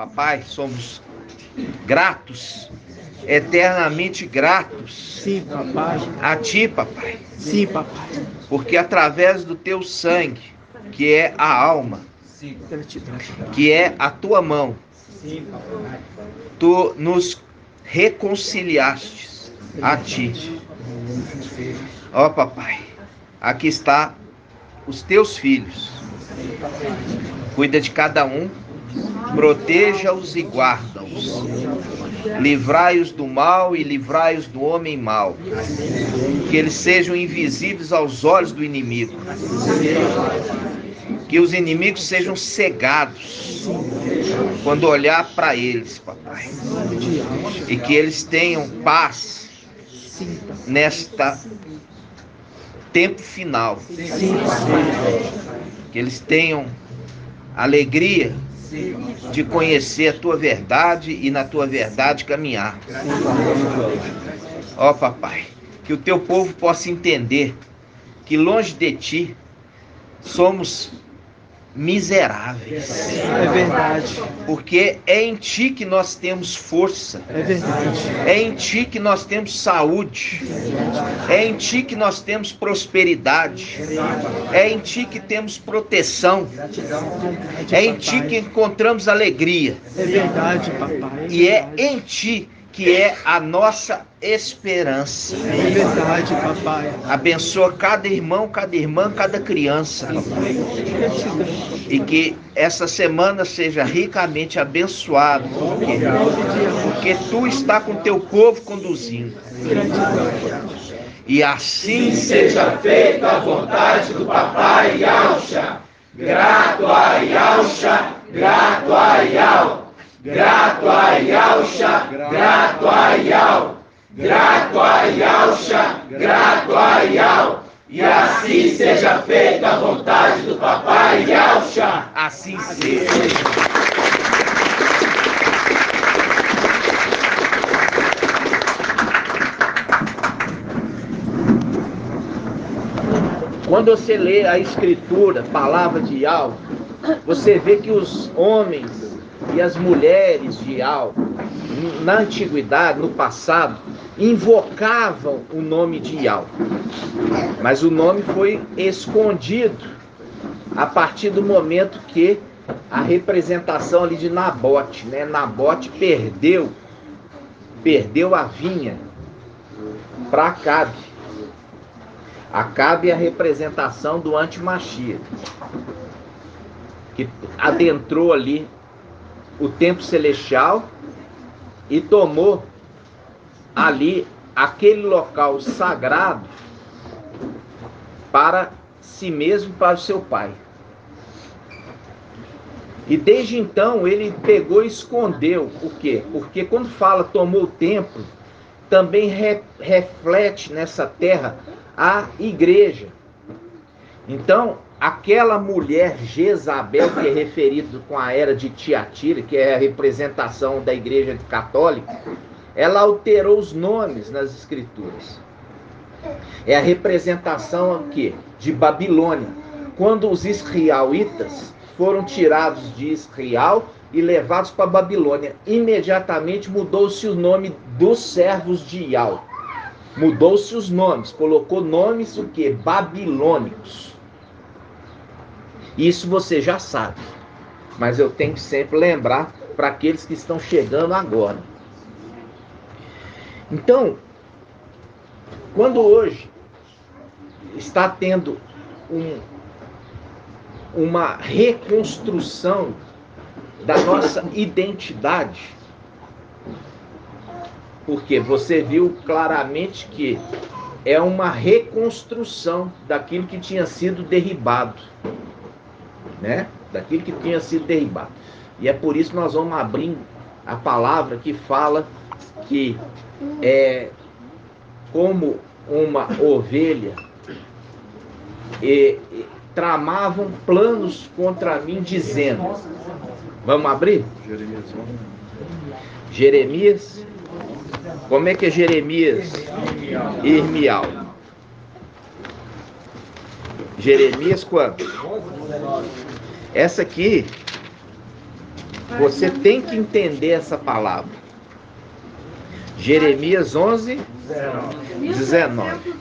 papai, somos gratos, eternamente gratos. Sim, papai. A ti, papai. Sim, papai. Porque através do teu sangue, que é a alma, Gratidão. que é a tua mão, Sim, papai. tu nos reconciliaste a ti. Ó, papai, aqui está os teus filhos. Cuida de cada um, proteja-os e guarda-os. Livrai-os do mal e livrai-os do homem mau. Que eles sejam invisíveis aos olhos do inimigo. Que os inimigos sejam cegados quando olhar para eles, papai. E que eles tenham paz nesta tempo final. Que eles tenham alegria de conhecer a tua verdade e na tua verdade caminhar. Ó, papai, que o teu povo possa entender que longe de ti somos miseráveis. É verdade. Porque é em ti que nós temos força. É verdade. É em ti que nós temos saúde. É em ti que nós temos prosperidade. É em ti que temos proteção. É em ti que encontramos alegria. É verdade, papai. E é em ti que é a nossa esperança. É verdade, papai. Abençoa cada irmão, cada irmã, cada criança. E que essa semana seja ricamente abençoada. Porque tu está com teu povo conduzindo. E assim seja feita a vontade do papai Yahusha. Grato a Yahusha, grato a Yahusha. Grato a Yahusha, grato a Yahusha. Grato a Yahusha, grato a Yahusha. E assim seja feita a vontade do papai Yahusha. Assim seja. Quando você lê a escritura, palavra de Yahweh, você vê que os homens e as mulheres de Yahweh, na antiguidade, no passado, invocavam o nome de Yahweh. Mas o nome foi escondido a partir do momento que a representação ali de Nabote, né? Nabote perdeu a vinha para Acabe. Acabe é a representação do anti-Mashiach, que adentrou ali o templo celestial e tomou ali aquele local sagrado para si mesmo e para o seu pai. E desde então ele pegou e escondeu. O quê? Porque quando fala tomou o templo, também reflete nessa terra a igreja. Então, aquela mulher Jezabel, que é referido com a era de Tiatira, que é a representação da igreja católica, ela alterou os nomes nas escrituras. É a representação aqui de Babilônia. Quando os israelitas foram tirados de Israel e levados para Babilônia, imediatamente mudou-se o nome dos servos de Yahweh. Mudou-se os nomes, colocou nomes o quê? Babilônicos. Isso você já sabe, mas eu tenho que sempre lembrar para aqueles que estão chegando agora. Então, quando hoje está tendo uma reconstrução da nossa identidade, porque você viu claramente que é uma reconstrução daquilo que tinha sido derribado, né? Daquilo que tinha sido derribado. E é por isso que nós vamos abrir a palavra que fala que é como uma ovelha e tramavam planos contra mim dizendo, vamos abrir? Jeremias. Como é que é Jeremias? Irmial. Jeremias quanto? Essa aqui Você tem que entender essa palavra. Jeremias 11, 19.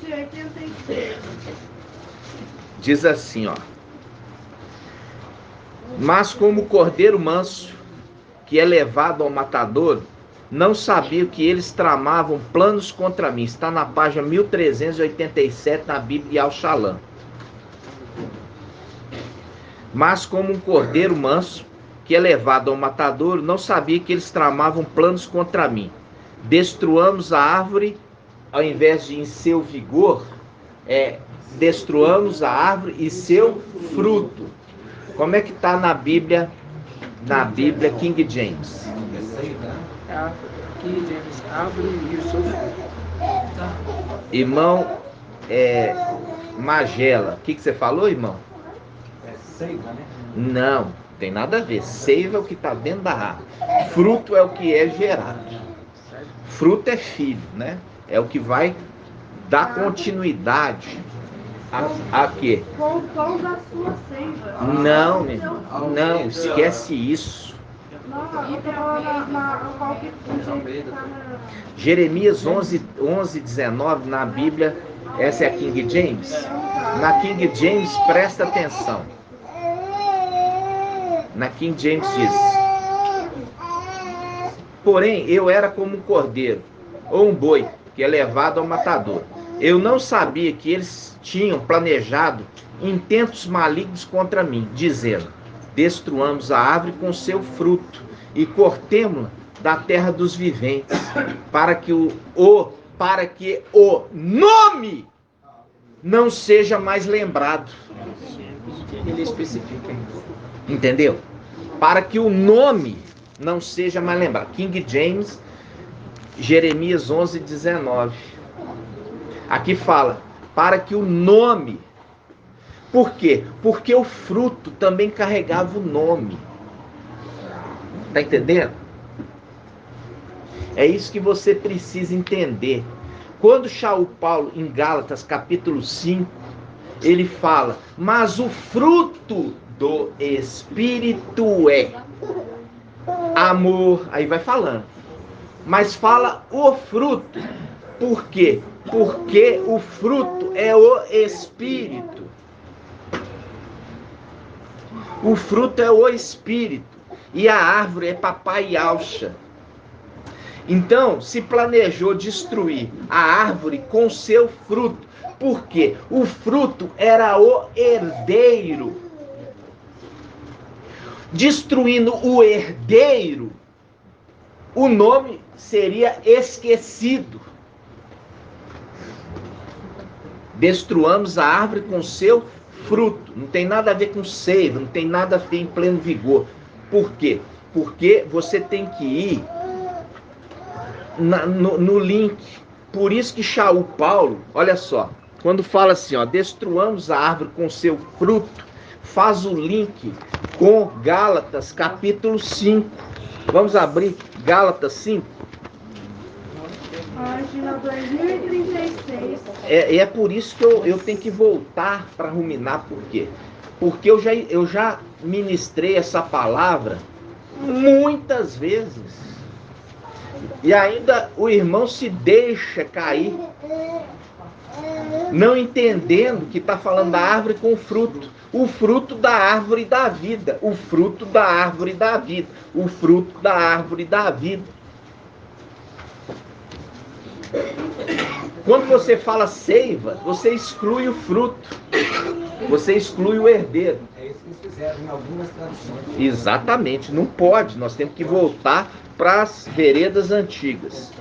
Diz assim, ó. Mas como o cordeiro manso, que é levado ao matador, não sabia que eles tramavam planos contra mim. Está na página 1387 na Bíblia Al-Shalom. Mas como um cordeiro manso, que é levado ao matador, não sabia que eles tramavam planos contra mim. Destruamos a árvore, ao invés de em seu vigor, destruamos a árvore e seu fruto. Como é que está na Bíblia King James? King James, árvore e o seu fruto. Irmão, Magela, o que você falou, irmão? Seiva, né? Não, tem nada a ver. Seiva é o que está dentro da árvore. Fruto é o que é gerado. Fruto é filho, né? É o que vai dar continuidade a quê? Com o pão da sua seiva. Não, não, esquece isso. Não, eu tô falando na qual que tá na... Jeremias 11, 19 na Bíblia, essa é a King James? Na King James, presta atenção. Na King James diz: porém, eu era como um cordeiro, ou um boi, que é levado ao matador. Eu não sabia que eles tinham planejado intentos malignos contra mim, dizendo: destruamos a árvore com seu fruto e cortemo-la da terra dos viventes, para que o nome não seja mais lembrado. Ele especifica. Entendeu? Para que o nome não seja mais lembrado. King James, Jeremias 11, 19. Aqui fala, para que o nome... Por quê? Porque o fruto também carregava o nome. Tá entendendo? É isso que você precisa entender. Quando Shaul Paulo, em Gálatas, capítulo 5, ele fala, mas o fruto do Espírito é amor, aí vai falando. Mas fala o fruto. Por quê? Porque o fruto é o Espírito. O fruto é o Espírito. E a árvore é papai Alcha. Então, se planejou destruir a árvore com seu fruto. Por quê? O fruto era o herdeiro. Destruindo o herdeiro, o nome seria esquecido. Destruamos a árvore com seu fruto. Não tem nada a ver com seiva, não tem nada a ver em pleno vigor. Por quê? Porque você tem que ir no link. Por isso que Shaul Paulo, olha só, quando fala assim, ó, destruamos a árvore com seu fruto, faz o link com Gálatas capítulo 5. Vamos abrir Gálatas 5. Página 2036. É por isso que eu tenho que voltar para ruminar. Por quê? Porque eu já ministrei essa palavra muitas vezes. E ainda o irmão se deixa cair, não entendendo que está falando da árvore com fruto. O fruto da árvore da vida. O fruto da árvore da vida. O fruto da árvore da vida. Quando você fala seiva, você exclui o fruto. Você exclui o herdeiro. É isso que eles fizeram em algumas traduções. Exatamente. Não pode. Nós temos que voltar para as veredas antigas.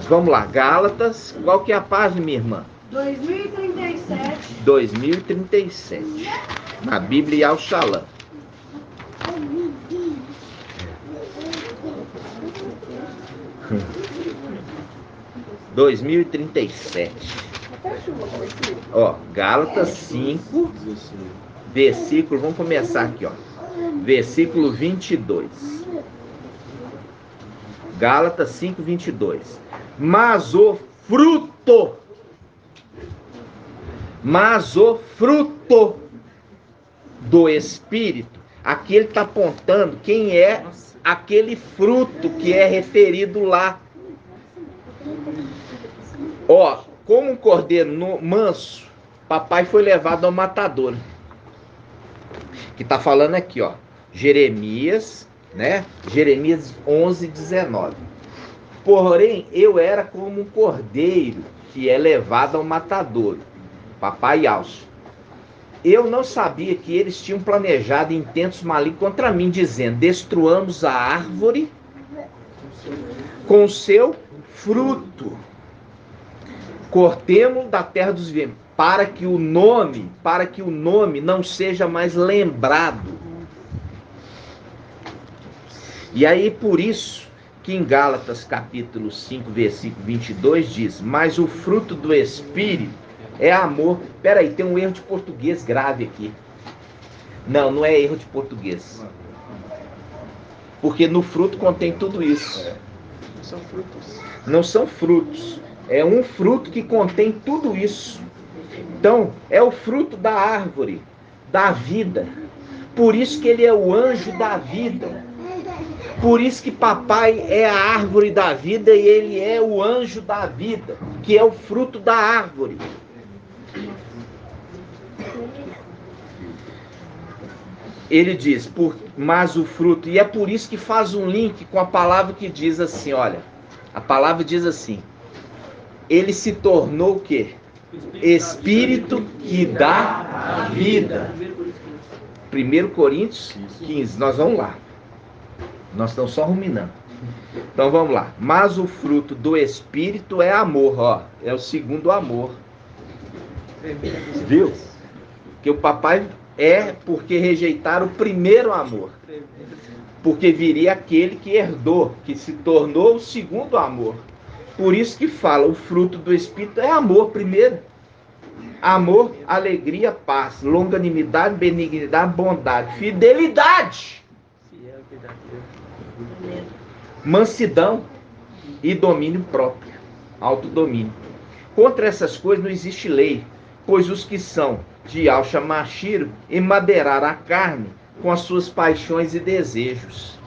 Vamos lá. Gálatas. Qual que é a página, minha irmã? 2037. 2037. Na Bíblia Al-Shalom. Hum. 2037. Ó, Gálatas 5, versículo, vamos começar aqui, ó. Versículo 22. Gálatas 5, 22. Mas o fruto do Espírito, Aqui ele está apontando quem é aquele fruto que é referido lá. Ó, como um cordeiro manso, papai foi levado ao matadouro. Que está falando aqui, ó. Jeremias, né? Jeremias 11:19. Porém, eu era como um cordeiro que é levado ao matadouro. Papai Alcio. Eu não sabia que eles tinham planejado intentos malignos contra mim, dizendo: destruamos a árvore com o seu fruto. Cortemo da terra dos viventes, para que o nome não seja mais lembrado. E aí, por isso, que em Gálatas capítulo 5, versículo 22 diz: mas o fruto do Espírito é amor. Peraí, tem um erro de português grave aqui. Não, não é erro de português. Porque no fruto contém tudo isso. Não são frutos. Não são frutos. É um fruto que contém tudo isso. Então, é o fruto da árvore, da vida. Por isso que ele é o anjo da vida. Por isso que papai é a árvore da vida e ele é o anjo da vida, que é o fruto da árvore. Ele diz, mas o fruto, e é por isso que faz um link com a palavra que diz assim, olha, a palavra diz assim, ele se tornou o quê? Espírito que dá vida. 1 Coríntios 15, nós vamos lá. Nós estamos só ruminando. Então vamos lá. Mas o fruto do Espírito é amor, ó. É o segundo amor. Viu? Que o papai é porque rejeitaram o primeiro amor. Porque viria aquele que herdou, que se tornou o segundo amor. Por isso que fala, o fruto do Espírito é amor primeiro. Amor, alegria, paz, longanimidade, benignidade, bondade, fidelidade, mansidão e domínio próprio, autodomínio. Contra essas coisas não existe lei, pois os que são de Alcha Machiro emadeiraram a carne com as suas paixões e desejos.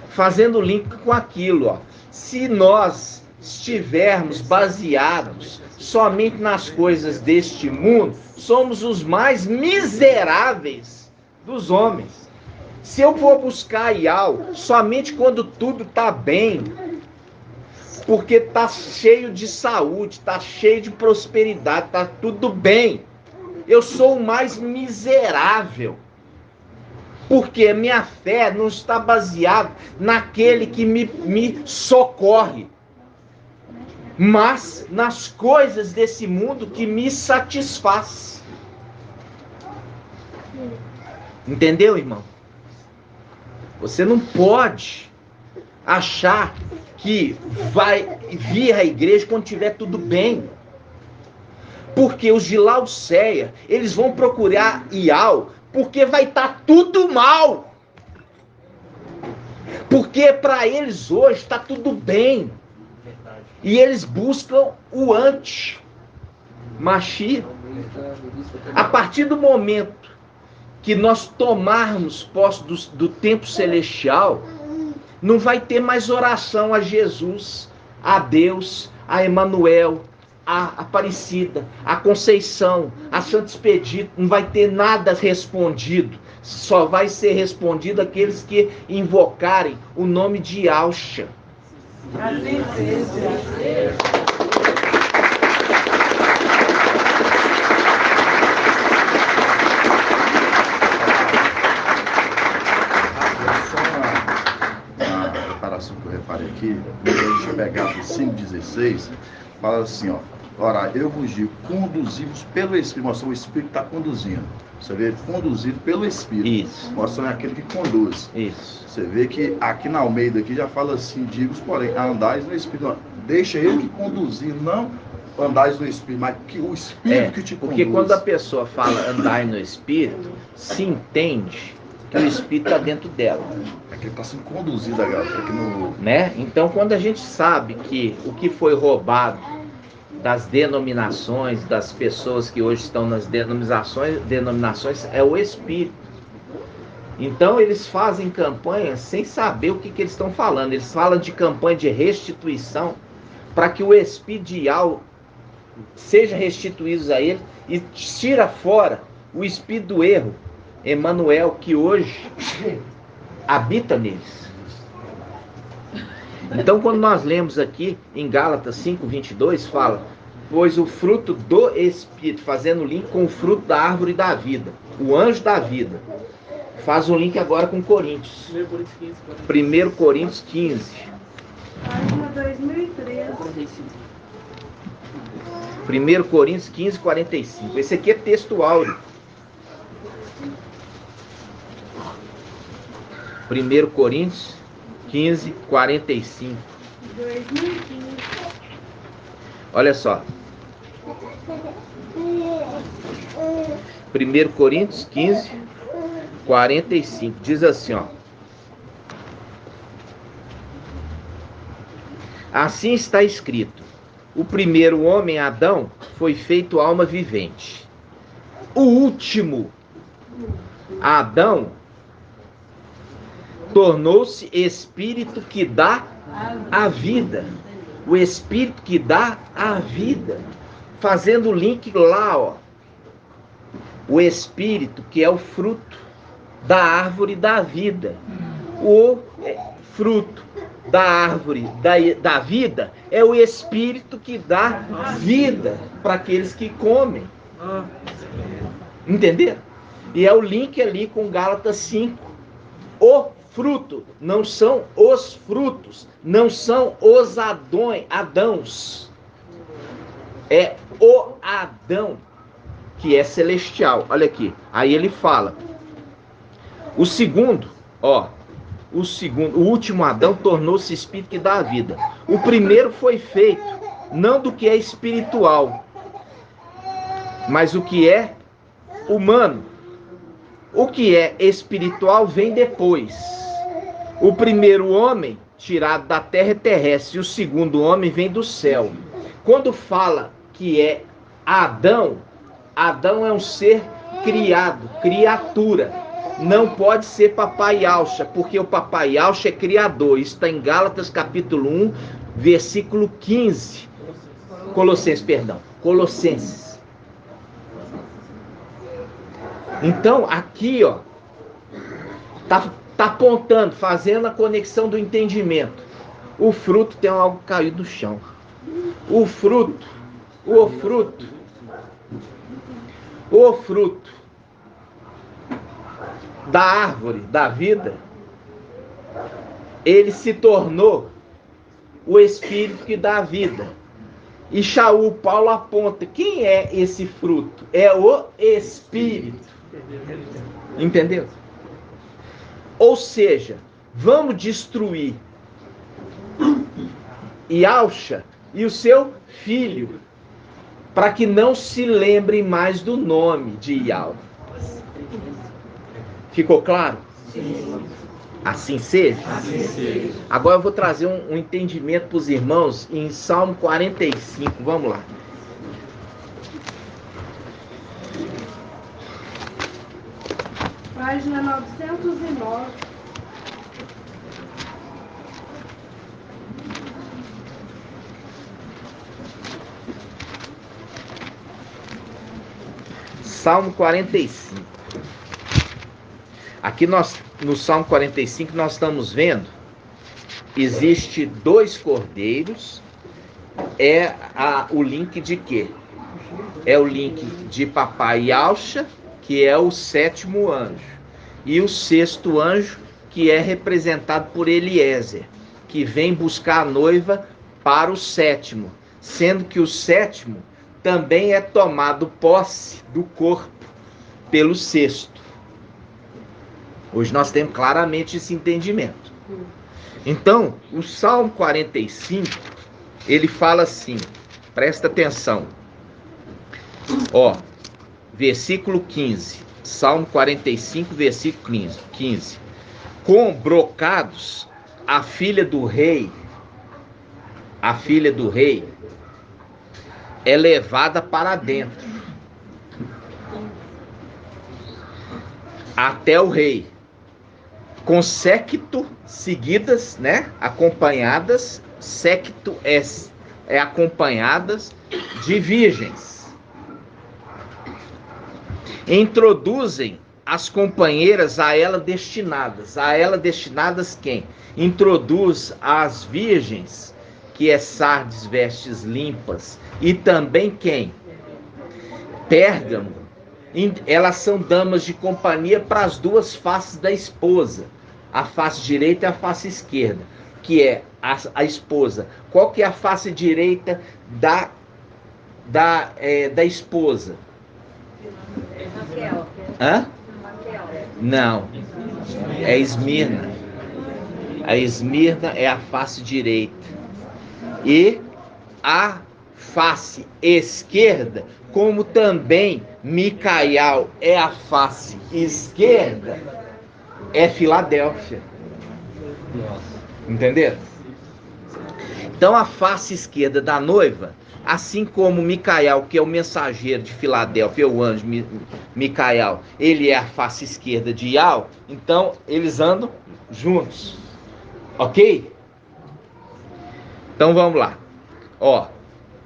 Fazendo link com aquilo, ó. Se nós estivermos baseados somente nas coisas deste mundo, somos os mais miseráveis dos homens. Se eu for buscar Iau somente quando tudo está bem, porque está cheio de saúde, está cheio de prosperidade, está tudo bem, eu sou o mais miserável. Porque minha fé não está baseada naquele que me socorre, mas nas coisas desse mundo que me satisfaz. Entendeu, irmão? Você não pode achar que vai vir à igreja quando tiver tudo bem. Porque os de Laodiceia, eles vão procurar Iau, porque vai estar tudo mal. Porque para eles hoje está tudo bem. E eles buscam o anti-Mashiach. A partir do momento que nós tomarmos posse do tempo celestial, não vai ter mais oração a Jesus, a Deus, a Emanuel, a Aparecida, a Conceição, a Santo Expedito. Não vai ter nada respondido. Só vai ser respondido aqueles que invocarem o nome de Alcha. Assim seja. Que eu reparei aqui, quando a gente pegar o 5,16, fala assim, ó, ora, eu vos digo, conduzidos pelo Espírito, mostrando o Espírito está conduzindo. Você vê, conduzido pelo Espírito. Isso. Mostrando aquele que conduz. Isso. Você vê que aqui na Almeida aqui já fala assim, digo, porém, andais no Espírito. Deixa ele que conduzir, não andais no Espírito, mas que o Espírito que te conduz. Porque quando a pessoa fala andar no Espírito, se entende que o Espírito está dentro dela. É que ele está sendo conduzido agora. Né? Então, quando a gente sabe que o que foi roubado das denominações, das pessoas que hoje estão nas denominações é o Espírito. Então eles fazem campanha sem saber o que eles estão falando. Eles falam de campanha de restituição para que o espírito seja restituído a ele e tira fora o espírito do erro, Emmanuel, que hoje habita neles. Então, quando nós lemos aqui em Gálatas 5:22, fala: pois o fruto do Espírito, fazendo link com o fruto da árvore da vida, o anjo da vida. Faz um link agora com Coríntios. 1 Coríntios 15. Página 2013. 1 Coríntios 15, 45. Esse aqui é texto áureo. 1 Coríntios 15, 45. 2015. Olha só. 1 Coríntios 15, 45. Diz assim, ó. Assim está escrito: o primeiro homem, Adão, foi feito alma vivente. O último, Adão, tornou-se espírito que dá a vida. O espírito que dá a vida. Fazendo o link lá, ó. O espírito que é o fruto da árvore da vida. O fruto da árvore da vida é o espírito que dá vida para aqueles que comem. Entenderam? E é o link ali com Gálatas 5. O fruto, não são os frutos, não são os Adãos. É o Adão que é celestial. Olha aqui. Aí ele fala: o segundo, o último Adão tornou-se espírito que dá a vida. O primeiro foi feito não do que é espiritual, mas o que é humano. O que é espiritual vem depois. O primeiro homem tirado da terra é terrestre, e o segundo homem vem do céu. Quando fala que é Adão, Adão é um ser criado, criatura. Não pode ser papai Alcha, porque o papai Alcha é criador. Isso está em Gálatas capítulo 1, versículo 15. Colossenses. Então, aqui, ó, tá apontando, fazendo a conexão do entendimento. O fruto tem algo caído no chão. O fruto da árvore da vida, ele se tornou o espírito que dá vida. E Paulo aponta: quem é esse fruto? É o espírito. Entendeu? Ou seja, vamos destruir Yalcha e o seu filho, para que não se lembrem mais do nome de Yal. Ficou claro? Sim. Assim seja? Assim seja. Agora eu vou trazer um entendimento para os irmãos em Salmo 45. Vamos lá. Página 909. Salmo 45. Aqui no Salmo 45 nós estamos vendo, existe 2 cordeiros. É o link de quê? É o link de papai Yalcha, que é o 7º anjo, e o 6º anjo, que é representado por Eliezer, que vem buscar a noiva para o 7º, sendo que o 7º também é tomado posse do corpo pelo 6º. Hoje nós temos claramente esse entendimento. Então, o Salmo 45, ele fala assim, presta atenção. Versículo 15. Salmo 45, versículo 15. Com brocados, a filha do rei é levada para dentro, até o rei. com séquito, seguidas, né? Acompanhadas. Séquito é acompanhadas de virgens. Introduzem as companheiras a ela destinadas. A ela destinadas quem? Introduz as virgens, que é Sardes, vestes limpas, e também quem? Pérgamo. Elas são damas de companhia para as duas faces da esposa, a face direita e a face esquerda, que é a esposa. Qual que é a face direita da esposa? Raquel. Hã? Raquel. Não, é Esmirna. A Esmirna é a face direita. E a face esquerda, como também Micaial é a face esquerda, é Filadélfia. Entenderam? Então a face esquerda da noiva, assim como Micaial, que é o mensageiro de Filadélfia, o anjo Micaial, ele é a face esquerda de Ial, então eles andam juntos. Ok? Então vamos lá. Ó,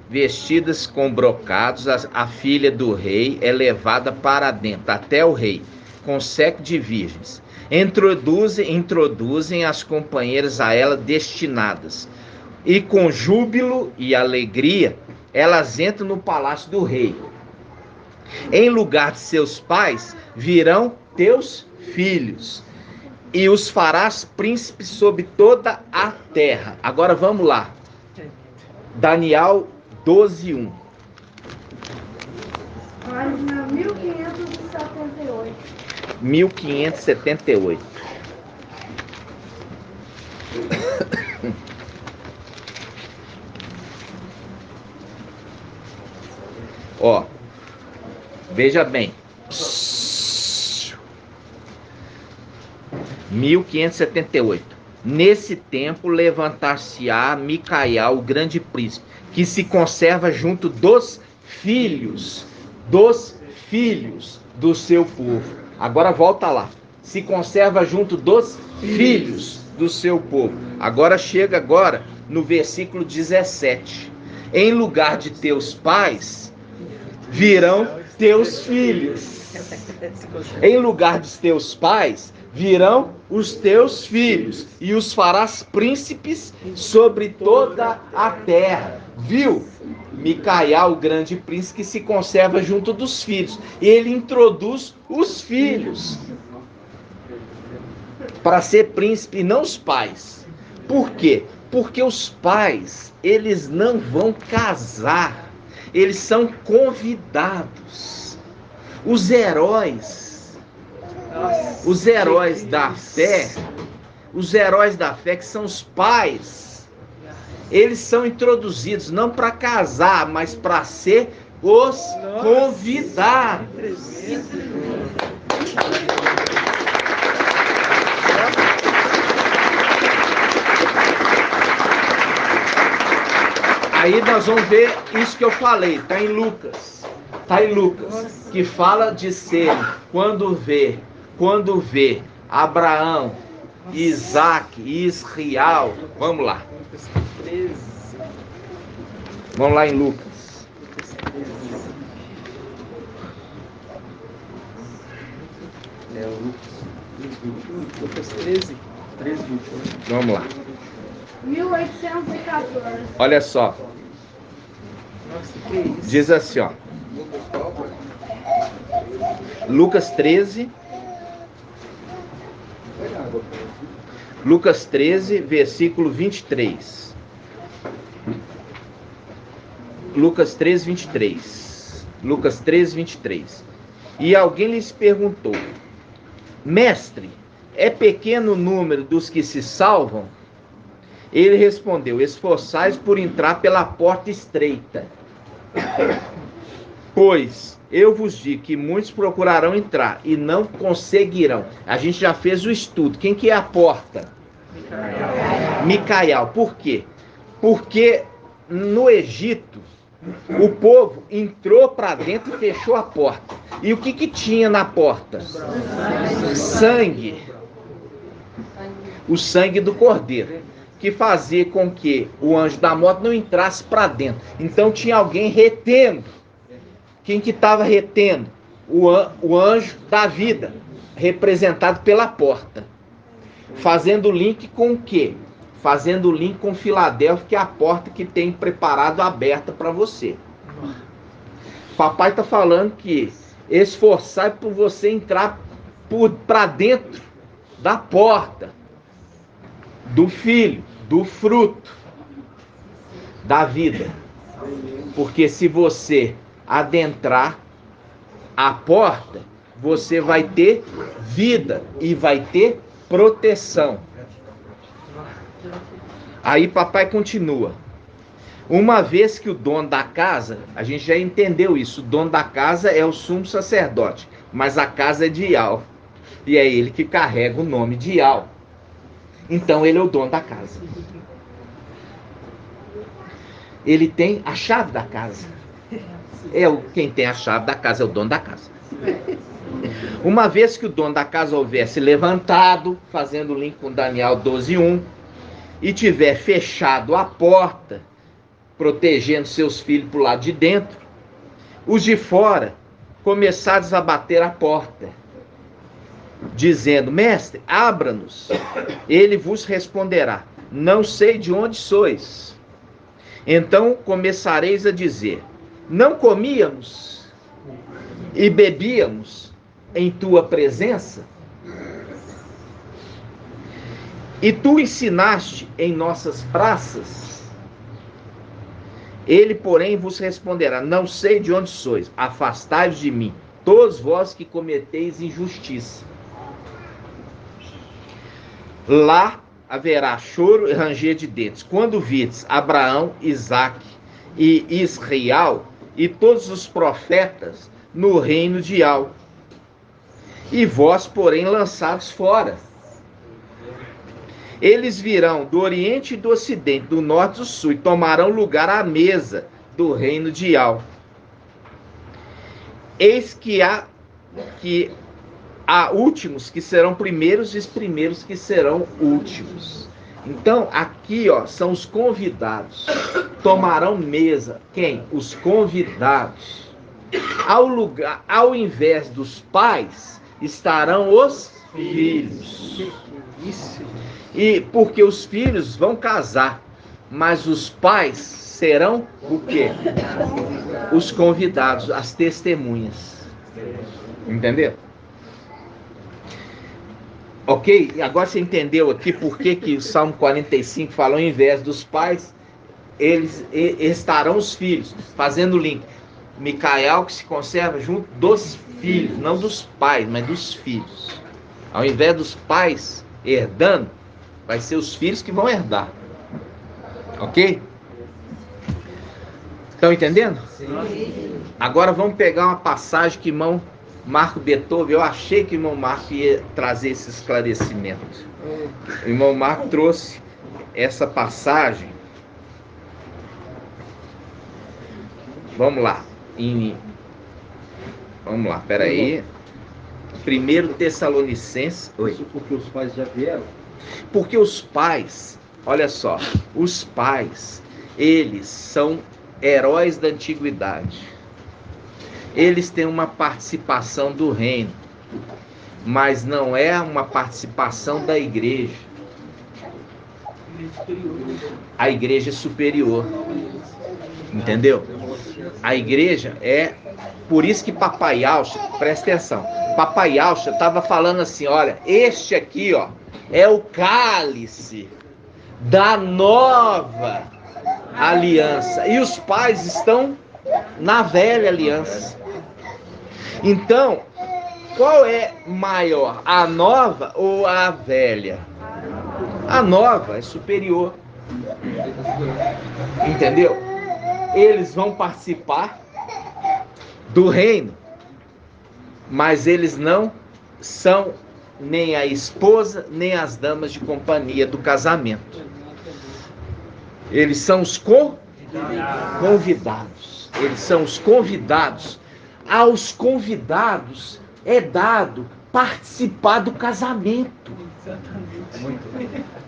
vestidas com brocados, a filha do rei é levada para dentro, até o rei, com séquito de virgens. Introduzem as companheiras a ela destinadas. E com júbilo e alegria, elas entram no palácio do rei. Em lugar de seus pais, virão teus filhos, e os farás príncipes sobre toda a terra. Agora vamos lá. Daniel 12:1. Página 1578. 1578. Ó, veja bem. 1578. Nesse tempo levantar-se-á Micaial, o grande príncipe, que se conserva junto dos filhos do seu povo. Agora volta lá. Se conserva junto dos filhos do seu povo. Agora chega no versículo 17. Em lugar de teus pais, virão teus filhos. Em lugar dos teus pais, virão os teus filhos, e os farás príncipes sobre toda a terra. Viu? Micaial, o grande príncipe, que se conserva junto dos filhos. Ele introduz os filhos para ser príncipe, e não os pais. Por quê? Porque os pais, eles não vão casar. Eles são convidados. Os heróis da fé, que são os pais, eles são introduzidos não para casar, mas para ser os convidados. Aí nós vamos ver isso que eu falei, está em Lucas, que fala de ser, quando vê Abraão, Isaac e Israel. Vamos lá. Vamos lá em Lucas. Lucas 13, 21. Vamos lá. 1814. Olha só. Nossa, que isso? Diz assim, ó. Lucas 13. Lucas 13, versículo 23. Lucas 13, 23. Lucas 13, 23. E alguém lhes perguntou: Mestre, é pequeno o número dos que se salvam? Ele respondeu: esforçais por entrar pela porta estreita. Pois eu vos digo que muitos procurarão entrar e não conseguirão. A gente já fez o estudo. Quem que é a porta? Micaial. Por quê? Porque no Egito, o povo entrou para dentro e fechou a porta. E o que tinha na porta? Sangue. o sangue do cordeiro, que fazia com que o anjo da morte não entrasse para dentro. Então tinha alguém retendo. Quem que estava retendo? O anjo da vida, representado pela porta. Fazendo link com o quê? Fazendo link com Filadélfia, que é a porta que tem preparado aberta para você. Papai está falando que esforçar por você entrar para dentro da porta do filho, do fruto da vida. Porque se você adentrar a porta, você vai ter vida e vai ter proteção. Aí papai continua. Uma vez que o dono da casa, a gente já entendeu isso, o dono da casa é o sumo sacerdote, mas a casa é de Ial. E é ele que carrega o nome de Ial. Então ele é o dono da casa. Ele tem a chave da casa. Quem tem a chave da casa é o dono da casa. Uma vez que o dono da casa houvesse levantado, fazendo link com Daniel 12:1, e tiver fechado a porta, protegendo seus filhos para o lado de dentro, os de fora começaram a bater a porta, dizendo: mestre, abra-nos. Ele vos responderá: não sei de onde sois. Então começareis a dizer: não comíamos e bebíamos em tua presença? E tu ensinaste em nossas praças? Ele, porém, vos responderá: não sei de onde sois, afastai-vos de mim, todos vós que cometeis injustiça. Lá haverá choro e ranger de dentes, quando virdes Abraão, Isaque e Israel e todos os profetas no reino de Ial, e vós, porém, lançados fora. Eles virão do oriente e do ocidente, do norte e do sul, e tomarão lugar à mesa do reino de Ial. Eis que há últimos que serão primeiros e os primeiros que serão últimos. Então, aqui, são os convidados. Tomarão mesa. Quem? Os convidados. Ao invés dos pais, estarão os filhos. E porque os filhos vão casar, mas os pais serão o quê? Os convidados, as testemunhas. Entendeu? Ok? E agora você entendeu aqui por que o Salmo 45 fala: ao invés dos pais, eles estarão os filhos, fazendo link. Micael, que se conserva junto dos filhos, não dos pais, mas dos filhos. Ao invés dos pais herdando, vai ser os filhos que vão herdar. Ok? Estão entendendo? Sim. Agora vamos pegar uma passagem que irmão Marco Beethoven, eu achei que o irmão Marco ia trazer esse esclarecimento. O irmão Marco trouxe essa passagem. Vamos lá. Vamos lá, peraí. 1 Tessalonicenses. Isso porque os pais já vieram? Porque os pais, olha só, os pais, eles são heróis da antiguidade. Eles têm uma participação do reino, mas não é uma participação da igreja. A igreja é superior. Entendeu? A igreja é... Por isso que Papai Alcha, presta atenção, Papai Alcha estava falando assim: olha, este aqui, é o cálice da nova aliança. E os pais estão na velha aliança. Então, qual é maior, a nova ou a velha? A nova é superior. Entendeu? Eles vão participar do reino, mas eles não são nem a esposa, nem as damas de companhia do casamento. Eles são os convidados. Eles são os convidados. Aos convidados é dado participar do casamento.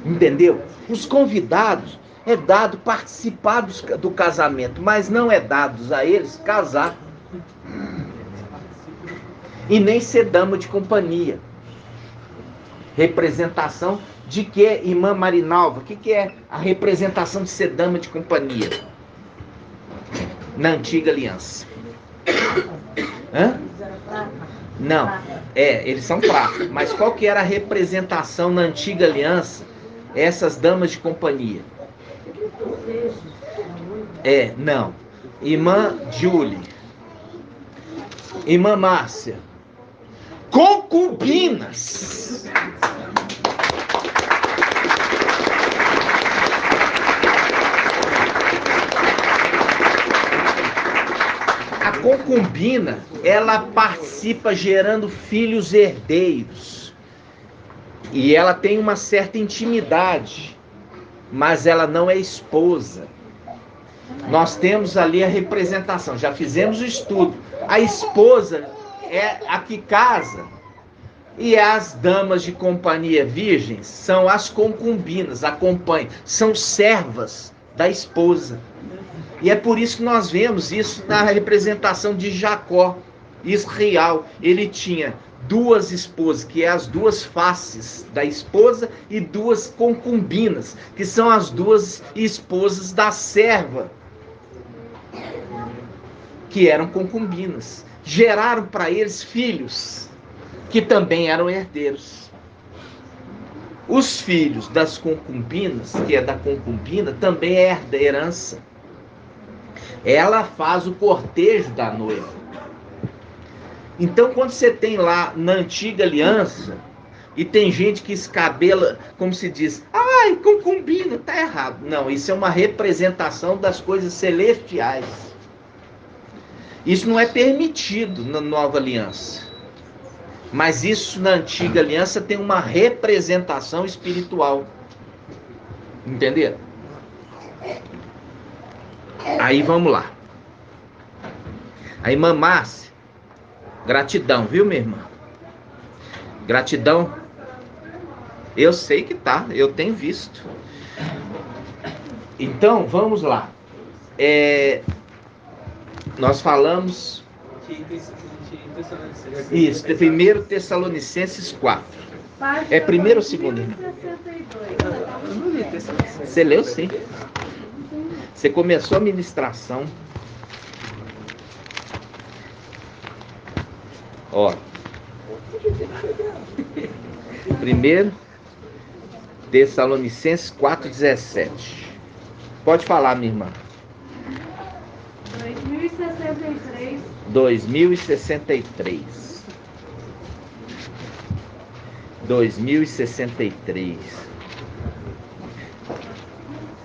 Entendeu? Os convidados é dado participar do casamento, mas não é dado a eles casar. E nem ser dama de companhia. Representação de que, irmã Marinalva? O que é a representação de ser dama de companhia? Na antiga aliança. Hã? Não, eles são fracos. Mas qual que era a representação na antiga aliança? Essas damas de companhia. Não. Irmã Julie. Irmã Márcia. Concubinas. A concubina, ela participa gerando filhos herdeiros. E ela tem uma certa intimidade, mas ela não é esposa. Nós temos ali a representação, já fizemos o estudo. A esposa é a que casa, e as damas de companhia virgens são as concubinas, acompanham, são servas da esposa. E é por isso que nós vemos isso na representação de Jacó. Israel, ele tinha duas esposas, que é as duas faces da esposa, e duas concubinas, que são as duas esposas da serva, que eram concubinas. Geraram para eles filhos, que também eram herdeiros. Os filhos das concubinas, que é da concubina, também é herança. Ela faz o cortejo da noiva. Então, quando você tem lá na antiga aliança, e tem gente que escabela, como se diz, ai, concubina, tá errado. Não, isso é uma representação das coisas celestiais. Isso não é permitido na nova aliança. Mas isso na antiga aliança tem uma representação espiritual. Entenderam? Aí vamos lá. A irmã Márcia, gratidão, viu, minha irmã? Gratidão. Eu sei que tá, eu tenho visto. Então, vamos lá. Nós falamos... Isso, 1 Tessalonicenses 4. É primeiro ou segundo, irmão? Eu não li Tessalonicenses. Você leu, sim. Você começou a ministração. Ó. 1 Tessalonicenses 4,17. Pode falar, minha irmã. 2063. 2063. 2063.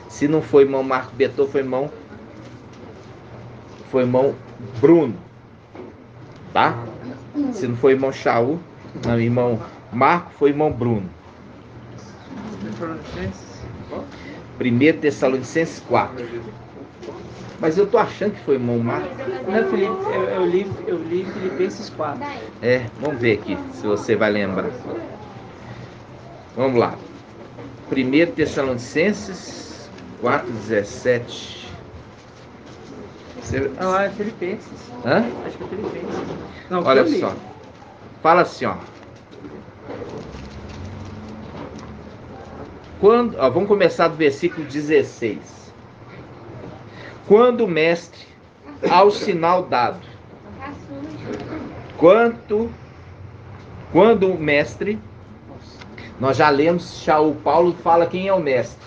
Se não foi irmão Marco Betor, foi irmão Bruno. Tá? Se não foi irmão Shaul, não, irmão Marco, foi irmão Bruno. 1 Tessalonicenses 4. Mas eu tô achando que foi irmão Marco. Não, Felipe, eu li Filipenses 4. Vamos ver aqui, se você vai lembrar. Vamos lá. 1 Tessalonicenses 4,17. Ah, é Filipenses. Hã? Acho que é Filipenses. Não, olha só. Fala assim, ó. Vamos começar do versículo 16. Quando o mestre, ao sinal dado, quando o mestre, nós já lemos, o Paulo fala quem é o mestre.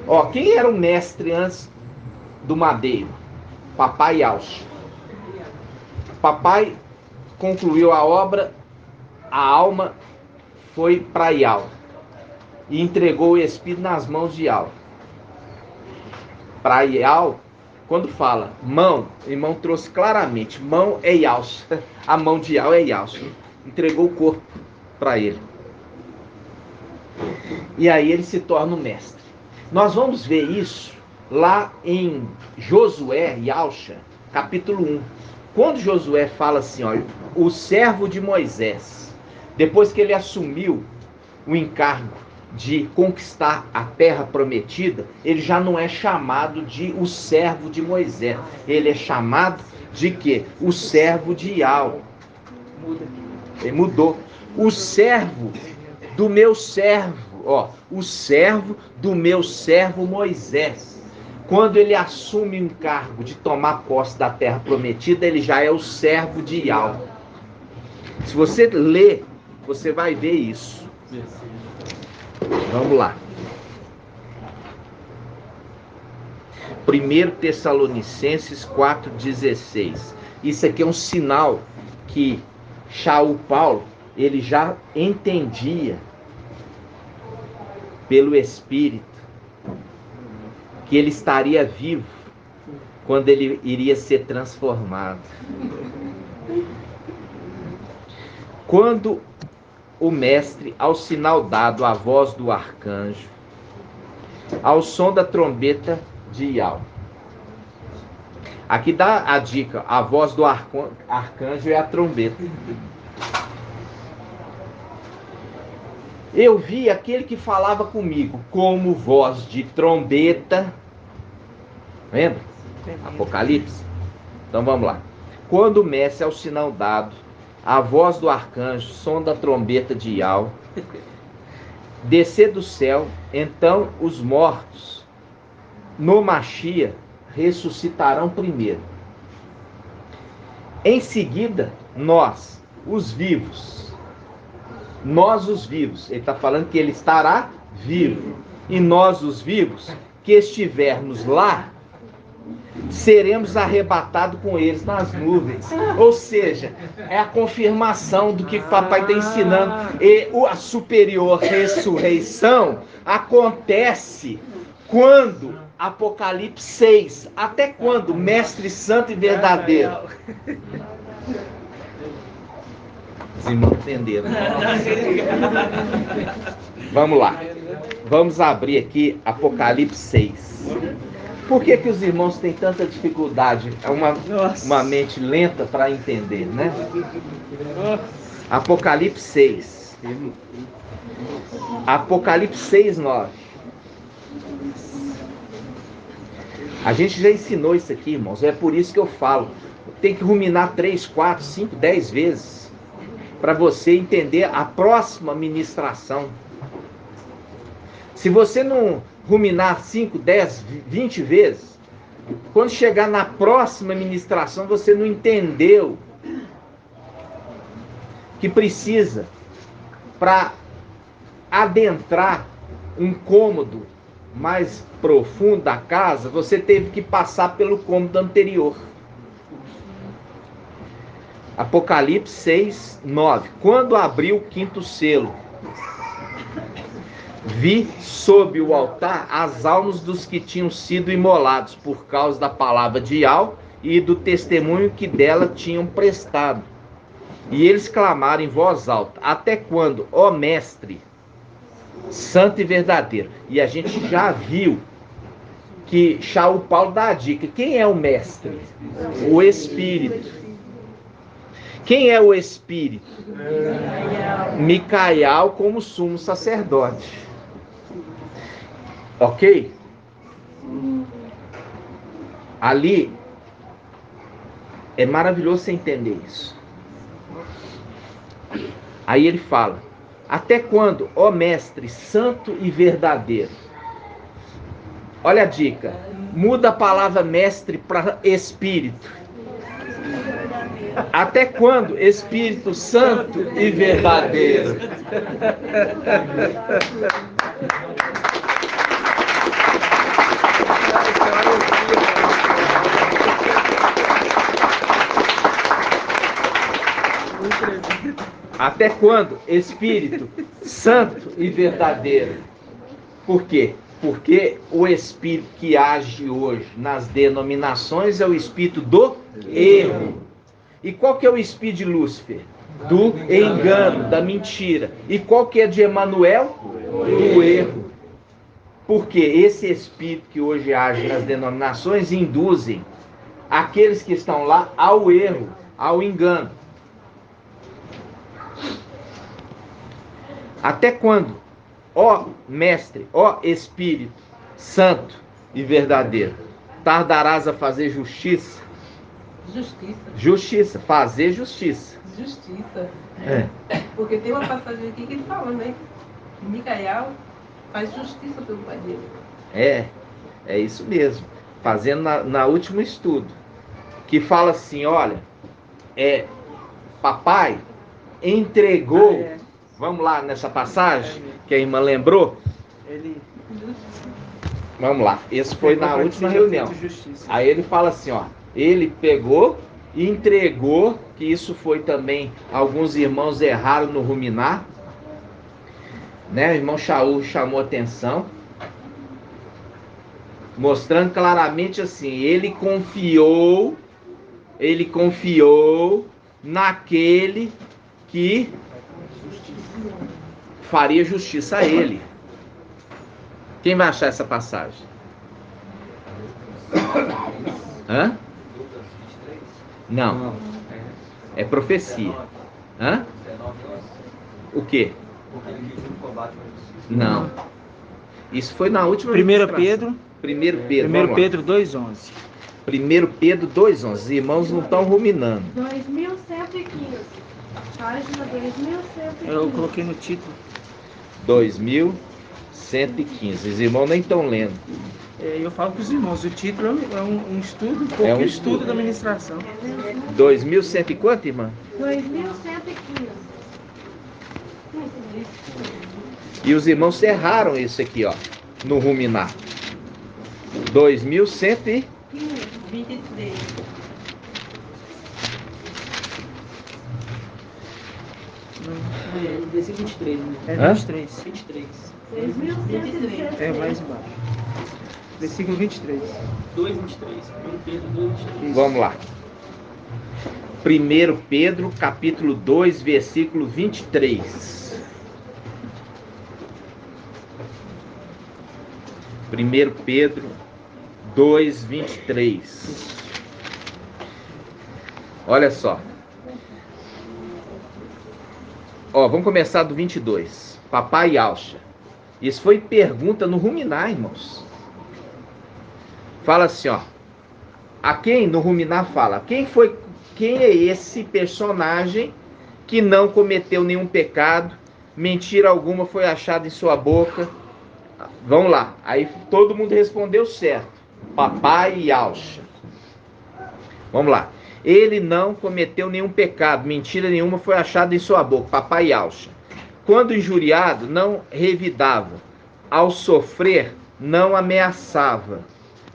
Ó, quem era o mestre antes do madeiro? Papai Alcha. Papai concluiu a obra, a alma foi para Ial e entregou o espírito nas mãos de Ial. Para Ial, quando fala mão, o irmão trouxe claramente, mão é Ialcha, a mão de Ial é Ialcha. Entregou o corpo para ele. E aí ele se torna o mestre. Nós vamos ver isso lá em Josué e Alcha, capítulo 1. Quando Josué fala assim, ó, o servo de Moisés, depois que ele assumiu o encargo de conquistar a terra prometida, ele já não é chamado de o servo de Moisés. Ele é chamado de quê? O servo de Yahweh. Ele mudou. O servo do meu servo, o servo do meu servo Moisés. Quando ele assume um cargo de tomar posse da terra prometida, ele já é o servo de Yahweh. Se você ler, você vai ver isso. Vamos lá. 1 Tessalonicenses 4,16. Isso aqui é um sinal que Shaul Paulo, ele já entendia pelo Espírito que ele estaria vivo quando ele iria ser transformado. Quando o mestre, ao sinal dado à voz do arcanjo, ao som da trombeta de Yahweh. Aqui dá a dica, a voz do arcanjo é a trombeta. Eu vi aquele que falava comigo como voz de trombeta. Lembra? Apocalipse. Então vamos lá. Quando o mestre, ao sinal dado, a voz do arcanjo, som da trombeta de Yahweh, descer do céu, então os mortos no Machia ressuscitarão primeiro. Em seguida, nós, os vivos, ele está falando que ele estará vivo, e nós, os vivos, que estivermos lá, seremos arrebatados com eles nas nuvens. Ou seja, é a confirmação do que o papai está ensinando. E a superior ressurreição acontece quando Apocalipse 6. Até quando? Mestre santo e verdadeiro. Os irmãos entenderam. Vamos lá. Vamos abrir aqui Apocalipse 6. Por que os irmãos têm tanta dificuldade? É uma mente lenta para entender, né? Apocalipse 6. Apocalipse 6, 9. A gente já ensinou isso aqui, irmãos. É por isso que eu falo. Tem que ruminar 3, 4, 5, 10 vezes para você entender a próxima ministração. Se você não ruminar 5, 10, 20 vezes, quando chegar na próxima ministração, você não entendeu que precisa, para adentrar um cômodo mais profundo da casa, você teve que passar pelo cômodo anterior. Apocalipse 6, 9. Quando abriu o quinto selo, vi sob o altar as almas dos que tinham sido imolados por causa da palavra de Yahweh e do testemunho que dela tinham prestado. E eles clamaram em voz alta: até quando, ó mestre, santo e verdadeiro? E a gente já viu que Shaul Paulo dá a dica. Quem é o mestre? O Espírito. Quem é o Espírito? Micael como sumo sacerdote. Ok? Ali é maravilhoso você entender isso. Aí ele fala: até quando, ó mestre santo e verdadeiro? Olha a dica. Muda a palavra mestre para espírito. Até quando, Espírito Santo e verdadeiro? Até quando, Espírito Santo e verdadeiro? Por quê? Porque o espírito que age hoje nas denominações é o espírito do erro. E qual que é o espírito de Lúcifer? Do engano, da mentira. E qual que é de Emanuel? Do erro. Porque esse espírito que hoje age nas denominações induzem aqueles que estão lá ao erro, ao engano. Até quando? ó mestre, ó Espírito Santo e verdadeiro, tardarás a fazer justiça? Justiça, fazer justiça. Justiça. É. Porque tem uma passagem aqui que ele fala, né? Que Micael faz justiça pelo pai dele. É isso mesmo. Fazendo na último estudo. Que fala assim, olha, papai entregou, vamos lá nessa passagem que a irmã lembrou? Vamos lá, esse foi na última reunião. Aí ele fala assim, ó, ele pegou e entregou, que isso foi também, alguns irmãos erraram no ruminar, né? O irmão Shaul chamou atenção, mostrando claramente assim, ele confiou naquele que faria justiça a ele. Quem vai achar essa passagem? Hã? Não. É profecia. Hã? O quê? Não. Isso foi na última 1 Pedro. 1 Pedro. 1 Pedro 2,11. 1 Pedro 2,11. Os irmãos não estão ruminando. 2115. Página 2115. Eu coloquei no título. 2115. Os irmãos nem estão lendo. Eu falo para os irmãos, o título é um estudo, estudo da ministração. 2100 e quanto, irmã? 2115. E os irmãos erraram isso aqui, ó, no ruminar. 2123. Versículo 23, né? É 23. 23. 2116. É mais embaixo. Versículo 23. 2:23. 1 Pedro 2:23. Vamos lá. 1 Pedro, capítulo 2, versículo 23. 1 Pedro 2, 23. Olha só. Ó, vamos começar do 22. Papai Alcha. Isso foi pergunta no ruminar, irmãos. Fala assim, ó. A quem no ruminar fala? Quem é esse personagem que não cometeu nenhum pecado, mentira alguma foi achada em sua boca? Vamos lá. Aí todo mundo respondeu certo. Papai Alcha. Vamos lá. Ele não cometeu nenhum pecado, mentira nenhuma foi achada em sua boca. Papai Alcha. Quando injuriado, não revidava. Ao sofrer, não ameaçava.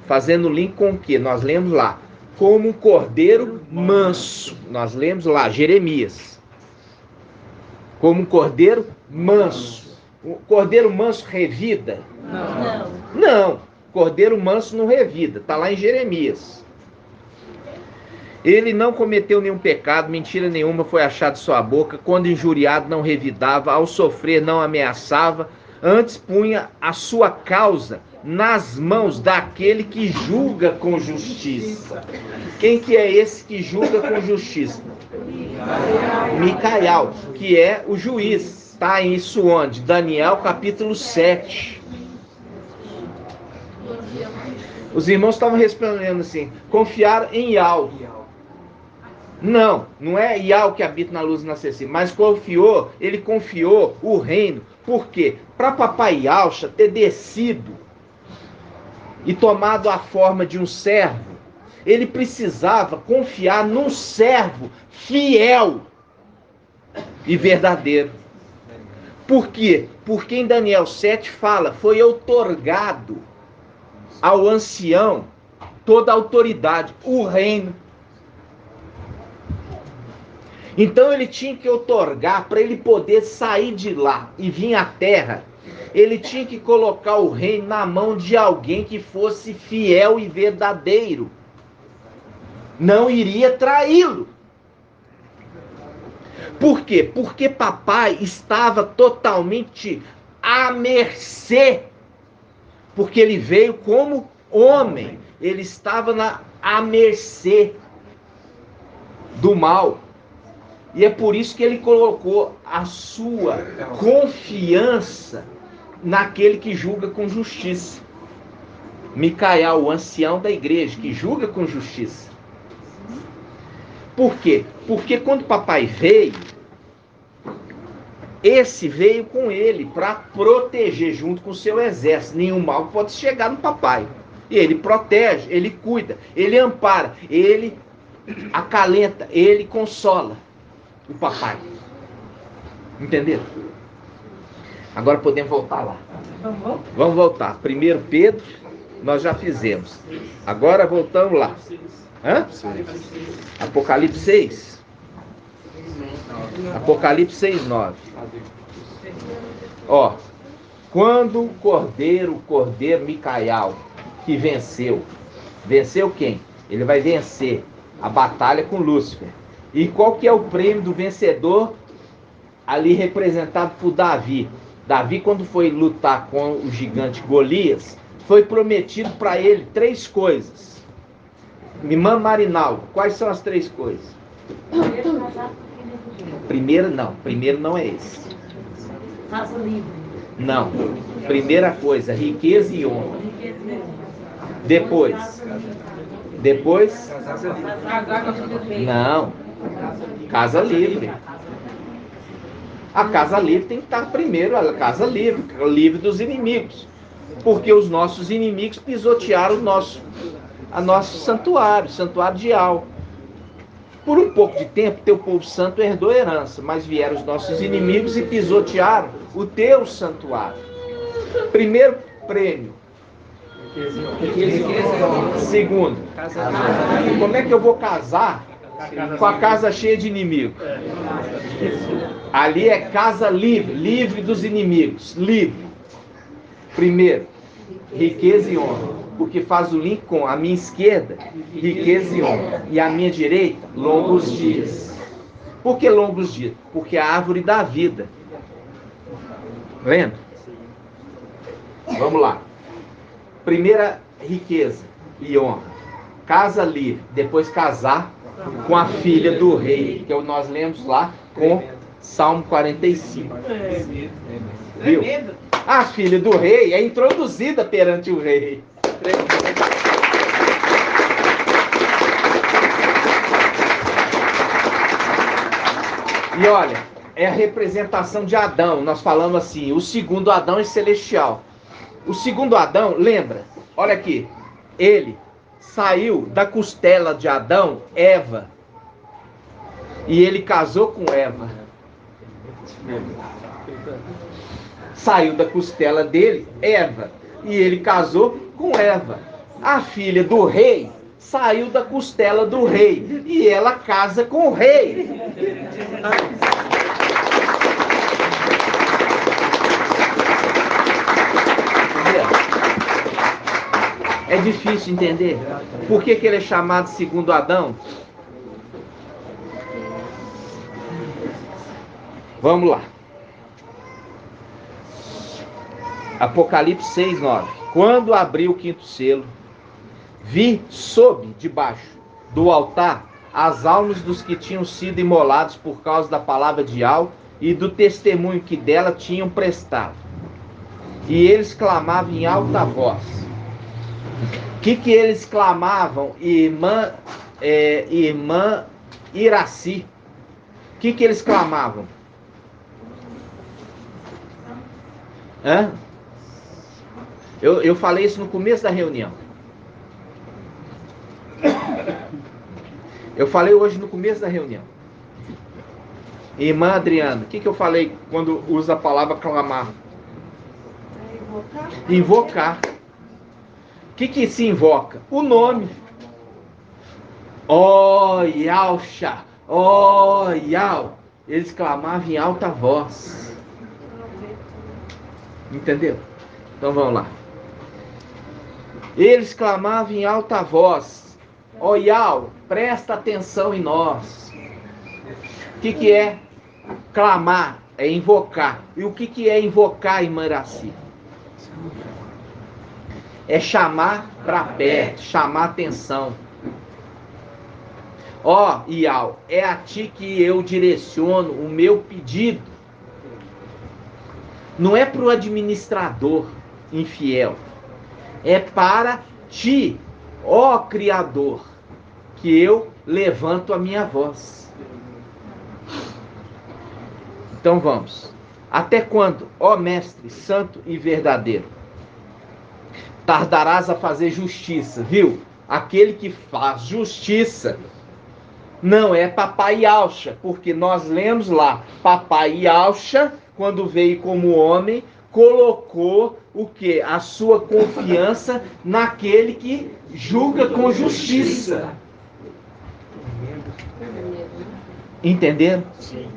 Fazendo link com o que? Nós lemos lá. Como um cordeiro manso. Nós lemos lá, Jeremias. Como um cordeiro manso. O cordeiro manso revida? Não. Cordeiro manso não revida. Está lá em Jeremias. Ele não cometeu nenhum pecado, mentira nenhuma foi achada em sua boca. Quando injuriado, não revidava. Ao sofrer, não ameaçava. Antes punha a sua causa nas mãos daquele que julga com justiça. Quem que é esse que julga com justiça? Micael, que é o juiz. Está isso onde? Daniel capítulo 7. Os irmãos estavam respondendo assim, confiaram em Yahweh. Não é Yahweh que habita na luz inacessível, mas ele confiou o reino. Por quê? Para papai Alcha ter descido e tomado a forma de um servo, ele precisava confiar num servo fiel e verdadeiro. Por quê? Porque em Daniel 7 fala, foi outorgado ao ancião toda a autoridade, o reino. Então ele tinha que outorgar para ele poder sair de lá e vir à terra. Ele tinha que colocar o reino na mão de alguém que fosse fiel e verdadeiro. Não iria traí-lo. Por quê? Porque papai estava totalmente à mercê. Porque ele veio como homem. Ele estava à mercê do mal. E é por isso que ele colocou a sua confiança naquele que julga com justiça. Micael, o ancião da igreja, que julga com justiça. Por quê? Porque quando o papai veio, esse veio com ele para proteger junto com o seu exército. Nenhum mal pode chegar no papai. E ele protege, ele cuida, ele ampara, ele acalenta, ele consola o papai. Entenderam? Agora podemos voltar lá. Vamos voltar. 1 Pedro, nós já fizemos. Agora voltamos lá. Hã? Apocalipse 6. Apocalipse 6, 9. Ó, quando o cordeiro Micael, que venceu quem? Ele vai vencer a batalha com Lúcifer. E qual que é o prêmio do vencedor? Ali representado por Davi. Davi, quando foi lutar com o gigante Golias, foi prometido para ele 3 coisas. Irmã Marinaldo, quais são as 3 coisas? Primeiro não é esse. Casa livre. Não. Primeira coisa, riqueza e honra. Depois. Não. Casa livre. A casa livre tem que estar primeiro, a casa livre, livre dos inimigos. Porque os nossos inimigos pisotearam o nosso santuário de Al. Por um pouco de tempo, teu povo santo herdou a herança, mas vieram os nossos inimigos e pisotearam o teu santuário. Primeiro prêmio. Segundo, como é que eu vou casar com a casa cheia de inimigos? Ali é casa livre, livre dos inimigos, livre. Primeiro, riqueza e honra, porque faz o link com a minha esquerda, riqueza e honra, e a minha direita, longos dias. Por que longos dias? Porque é a árvore da vida. Lembra? Vamos lá. Primeira, riqueza e honra. Casa livre, depois casar com a filha do rei, que nós lemos lá com Salmo 45. Viu? A filha do rei é introduzida perante o rei. E olha, é a representação de Adão. Nós falamos assim, o segundo Adão é celestial. O segundo Adão, lembra? Olha aqui, ele saiu da costela de Adão, Eva. E ele casou com Eva. Saiu da costela dele, Eva. E ele casou com Eva. A filha do rei saiu da costela do rei. E ela casa com o rei. Entendeu? É difícil entender. Por que ele é chamado segundo Adão? Vamos lá. Apocalipse 6, 9. Quando abri o 5º selo, vi sob, debaixo do altar, as almas dos que tinham sido imolados por causa da palavra de Al e do testemunho que dela tinham prestado. E eles clamavam em alta voz. O que eles clamavam, irmã Iraci? O que eles clamavam? Hã? Eu falei isso no começo da reunião. Eu falei hoje no começo da reunião. Irmã Adriana, o que eu falei quando usa a palavra clamar? Invocar. O que se invoca? O nome. Ó, Yalcha, ó, Yal. Eles clamavam em alta voz. Entendeu? Então vamos lá. Eles clamavam em alta voz. Ó, Yal, presta atenção em nós. O que é clamar? É invocar. E o que é invocar, irmã Iraci? É chamar para perto, chamar atenção. Ó, Yal, é a ti que eu direciono o meu pedido. Não é para o administrador infiel. É para ti, ó Criador, que eu levanto a minha voz. Então vamos. Até quando, ó Mestre santo e verdadeiro, tardarás a fazer justiça, viu? Aquele que faz justiça não é Papai Yalcha, porque nós lemos lá, Papai Yalcha, quando veio como homem, colocou o quê? A sua confiança naquele que julga com justiça. Entenderam? Sim.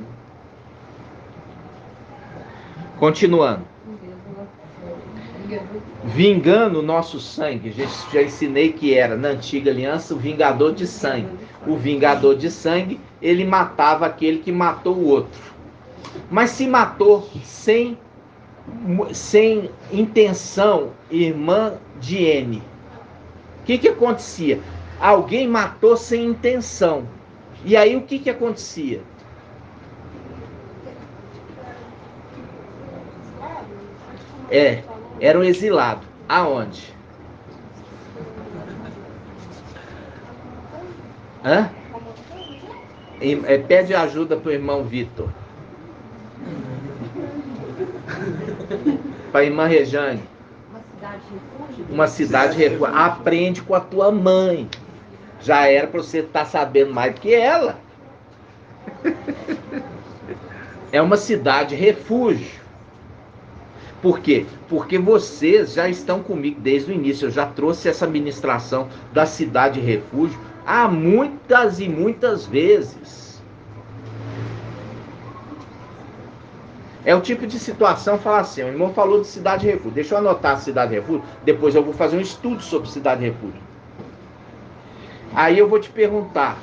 Continuando. Vingando o nosso sangue. Já ensinei que era, na antiga aliança, o vingador de sangue. O vingador de sangue, ele matava aquele que matou o outro. Mas se matou sem intenção, irmã Diene, o que acontecia? Alguém matou sem intenção. E aí o que acontecia? Era um exilado. Aonde? Hã? Pede ajuda para o irmão Vitor. Para a irmã Rejane. Uma cidade refúgio. Aprende com a tua mãe. Já era para você estar sabendo mais do que ela. É uma cidade refúgio. Por quê? Porque vocês já estão comigo desde o início. Eu já trouxe essa ministração da cidade refúgio há muitas e muitas vezes. É o tipo de situação, falar assim, o irmão falou de cidade refúgio. Deixa eu anotar a cidade refúgio, depois eu vou fazer um estudo sobre cidade refúgio. Aí eu vou te perguntar,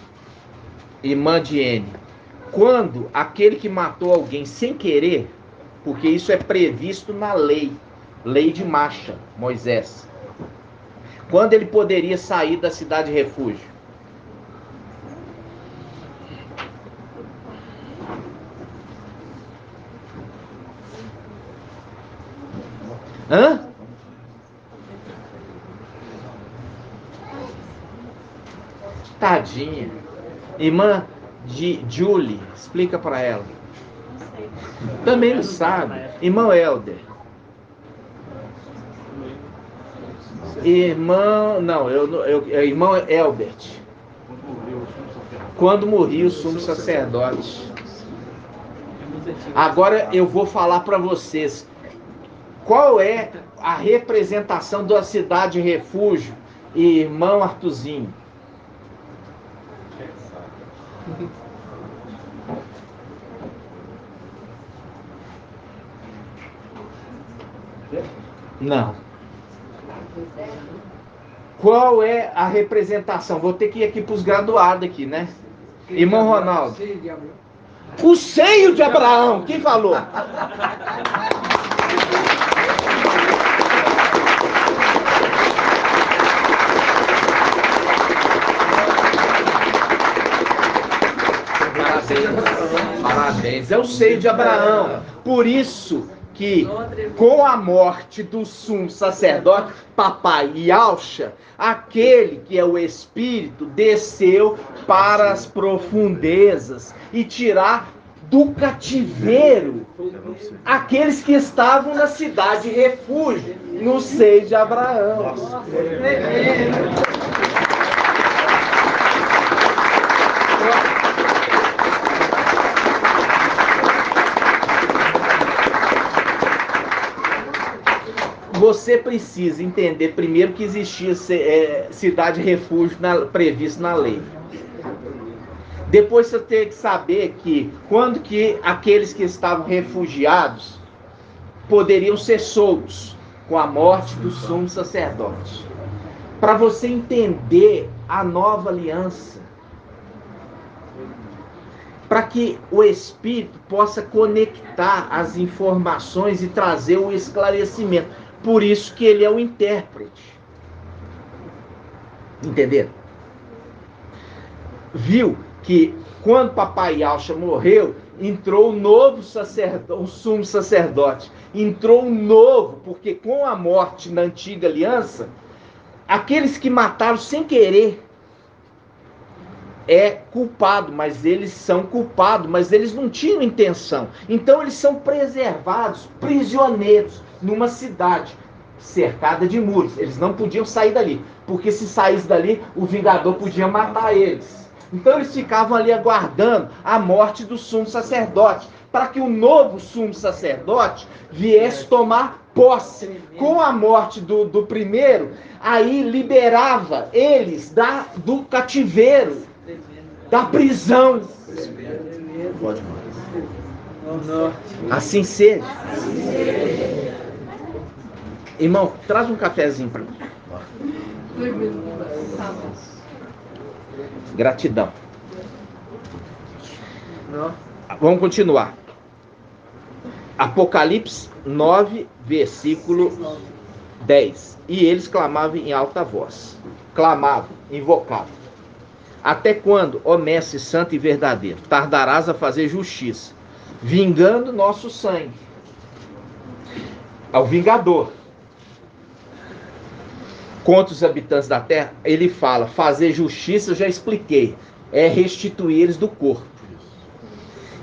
irmã Diene, quando aquele que matou alguém sem querer, porque isso é previsto na lei de Macha, Moisés, quando ele poderia sair da cidade refúgio? Hã? Tadinha. Irmã de Julie, explica para ela. Também não sabe. Irmão Helder. Irmão, não, irmão Elbert. Quando morria o sumo sacerdote. Agora eu vou falar para vocês. Qual é a representação da cidade refúgio, irmão Artuzinho? Não. Qual é a representação? Vou ter que ir aqui para os graduados aqui, né? Irmão Ronaldo. O seio de Abraão. Quem falou? Parabéns. É o seio de Abraão. Por isso que com a morte do sumo sacerdote, Papai Yalcha, aquele que é o Espírito, desceu para as profundezas e tirar do cativeiro aqueles que estavam na cidade refúgio, no seio de Abraão. Você precisa entender primeiro que existia cidade refúgio previsto na lei. Depois você tem que saber que quando que aqueles que estavam refugiados poderiam ser soltos com a morte do sumo sacerdote. Para você entender a nova aliança, para que o Espírito possa conectar as informações e trazer o esclarecimento. Por isso que ele é o intérprete. Entenderam? Viu que quando Papai Yalcha morreu, entrou o novo sacerdote, o sumo sacerdote, entrou um novo, porque com a morte na antiga aliança, aqueles que mataram sem querer é culpado, mas eles são culpados, mas eles não tinham intenção. Então eles são preservados, prisioneiros, numa cidade cercada de muros. Eles não podiam sair dali, porque se saísse dali, o vingador podia matar eles. Então eles ficavam ali aguardando a morte do sumo sacerdote, para que o novo sumo sacerdote viesse tomar posse. Com a morte do primeiro, aí liberava eles do cativeiro, da prisão. Pode mais. Assim seja. Irmão, traz um cafezinho para mim. Gratidão. Vamos continuar. Apocalipse 9, versículo 10. E eles clamavam em alta voz. Clamavam, invocavam. Até quando, ó Mestre santo e verdadeiro, tardarás a fazer justiça, vingando nosso sangue? Ao vingador. Contra os habitantes da terra, ele fala, fazer justiça, eu já expliquei, é restituir eles do corpo.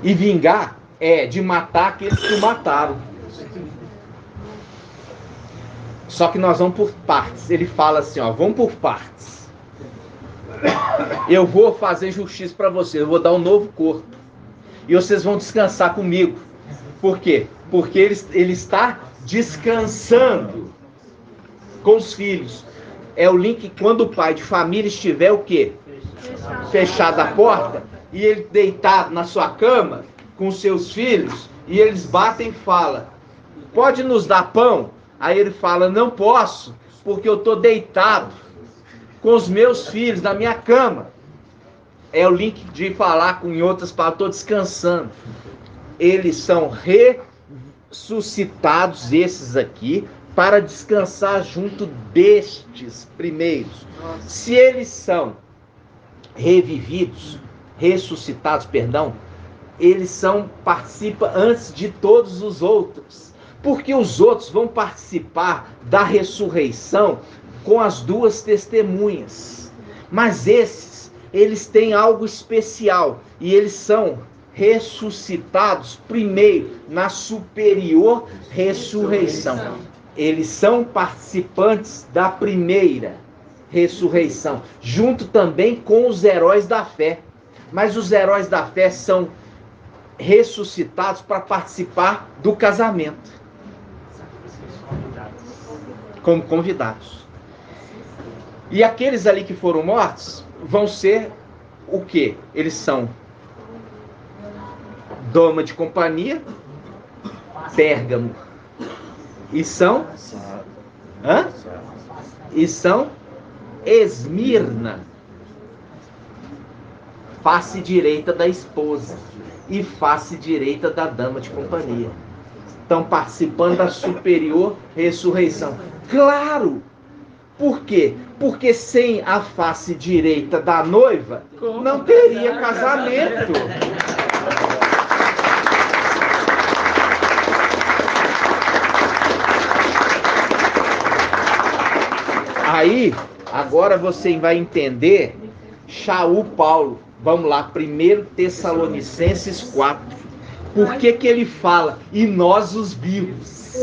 E vingar é de matar aqueles que o mataram. Só que nós vamos por partes. Ele fala assim, ó, vamos por partes. Eu vou fazer justiça para vocês, eu vou dar um novo corpo. E vocês vão descansar comigo. Por quê? Porque ele está descansando com os filhos. É o link quando o pai de família estiver o quê? Fechado a porta, e ele deitado na sua cama com seus filhos, e eles batem e falam, pode nos dar pão? Aí ele fala, não posso, porque eu estou deitado com os meus filhos na minha cama. É o link de falar com, em outras palavras, estou descansando. Eles são ressuscitados, esses aqui, para descansar junto destes primeiros. Se eles são revividos, ressuscitados, perdão, eles participam antes de todos os outros. Porque os outros vão participar da ressurreição com as duas testemunhas. Mas eles têm algo especial. E eles são ressuscitados primeiro, na superior ressurreição. Eles são participantes da primeira ressurreição, junto também com os heróis da fé. Mas os heróis da fé são ressuscitados para participar do casamento, como convidados. E aqueles ali que foram mortos vão ser o quê? Eles são dama de companhia, Pérgamo, e são Esmirna, face direita da esposa e face direita da dama de companhia. Estão participando da superior ressurreição. Claro! Por quê? Porque sem a face direita da noiva, não teria casamento. Aí, agora você vai entender Shaul Paulo. Vamos lá, 1 Tessalonicenses 4. Por que ele fala, e nós os vivos?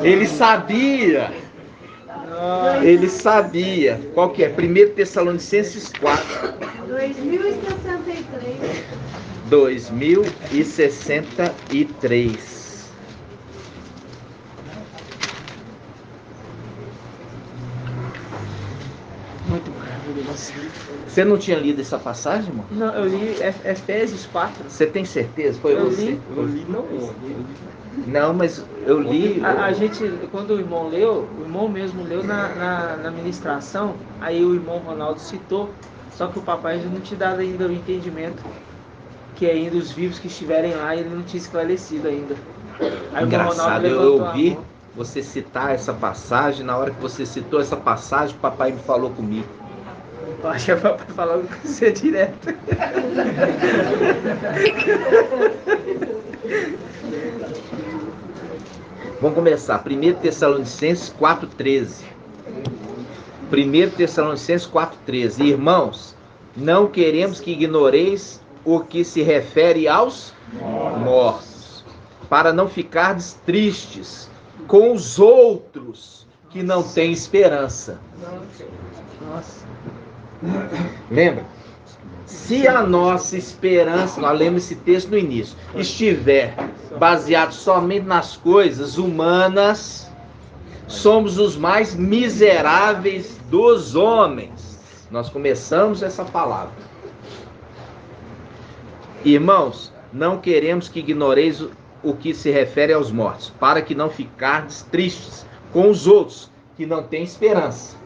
Ele sabia. Ele sabia. Qual que é? 1 Tessalonicenses 4. 2063. 2063. Muito maravilhoso. Você não tinha lido essa passagem, irmão? Não, eu li Efésios 4. Você tem certeza? Foi Eu você? li. Eu li, não. Não, mas eu li. A gente, quando o irmão leu, o irmão mesmo leu na ministração, aí o irmão Ronaldo citou, só que o papai ainda não tinha dado ainda o entendimento, que ainda os vivos que estiverem lá, ele não tinha esclarecido ainda. Aí Engraçado, eu ouvi você citar essa passagem, na hora que você citou essa passagem, o papai me falou comigo. Eu acho que é papai falando com você direto. Vamos começar. 1 Tessalonicenses 4,13. 1 Tessalonicenses 4,13. Irmãos, não queremos que ignoreis o que se refere aos mortos, para não ficardes tristes com os outros que não têm esperança. Nossa. Lembra? Se a nossa esperança, nós lemos esse texto no início, estiver baseado somente nas coisas humanas, somos os mais miseráveis dos homens. Nós começamos essa palavra. Irmãos, não queremos que ignoreis o que se refere aos mortos, para que não ficardes tristes com os outros que não têm esperança.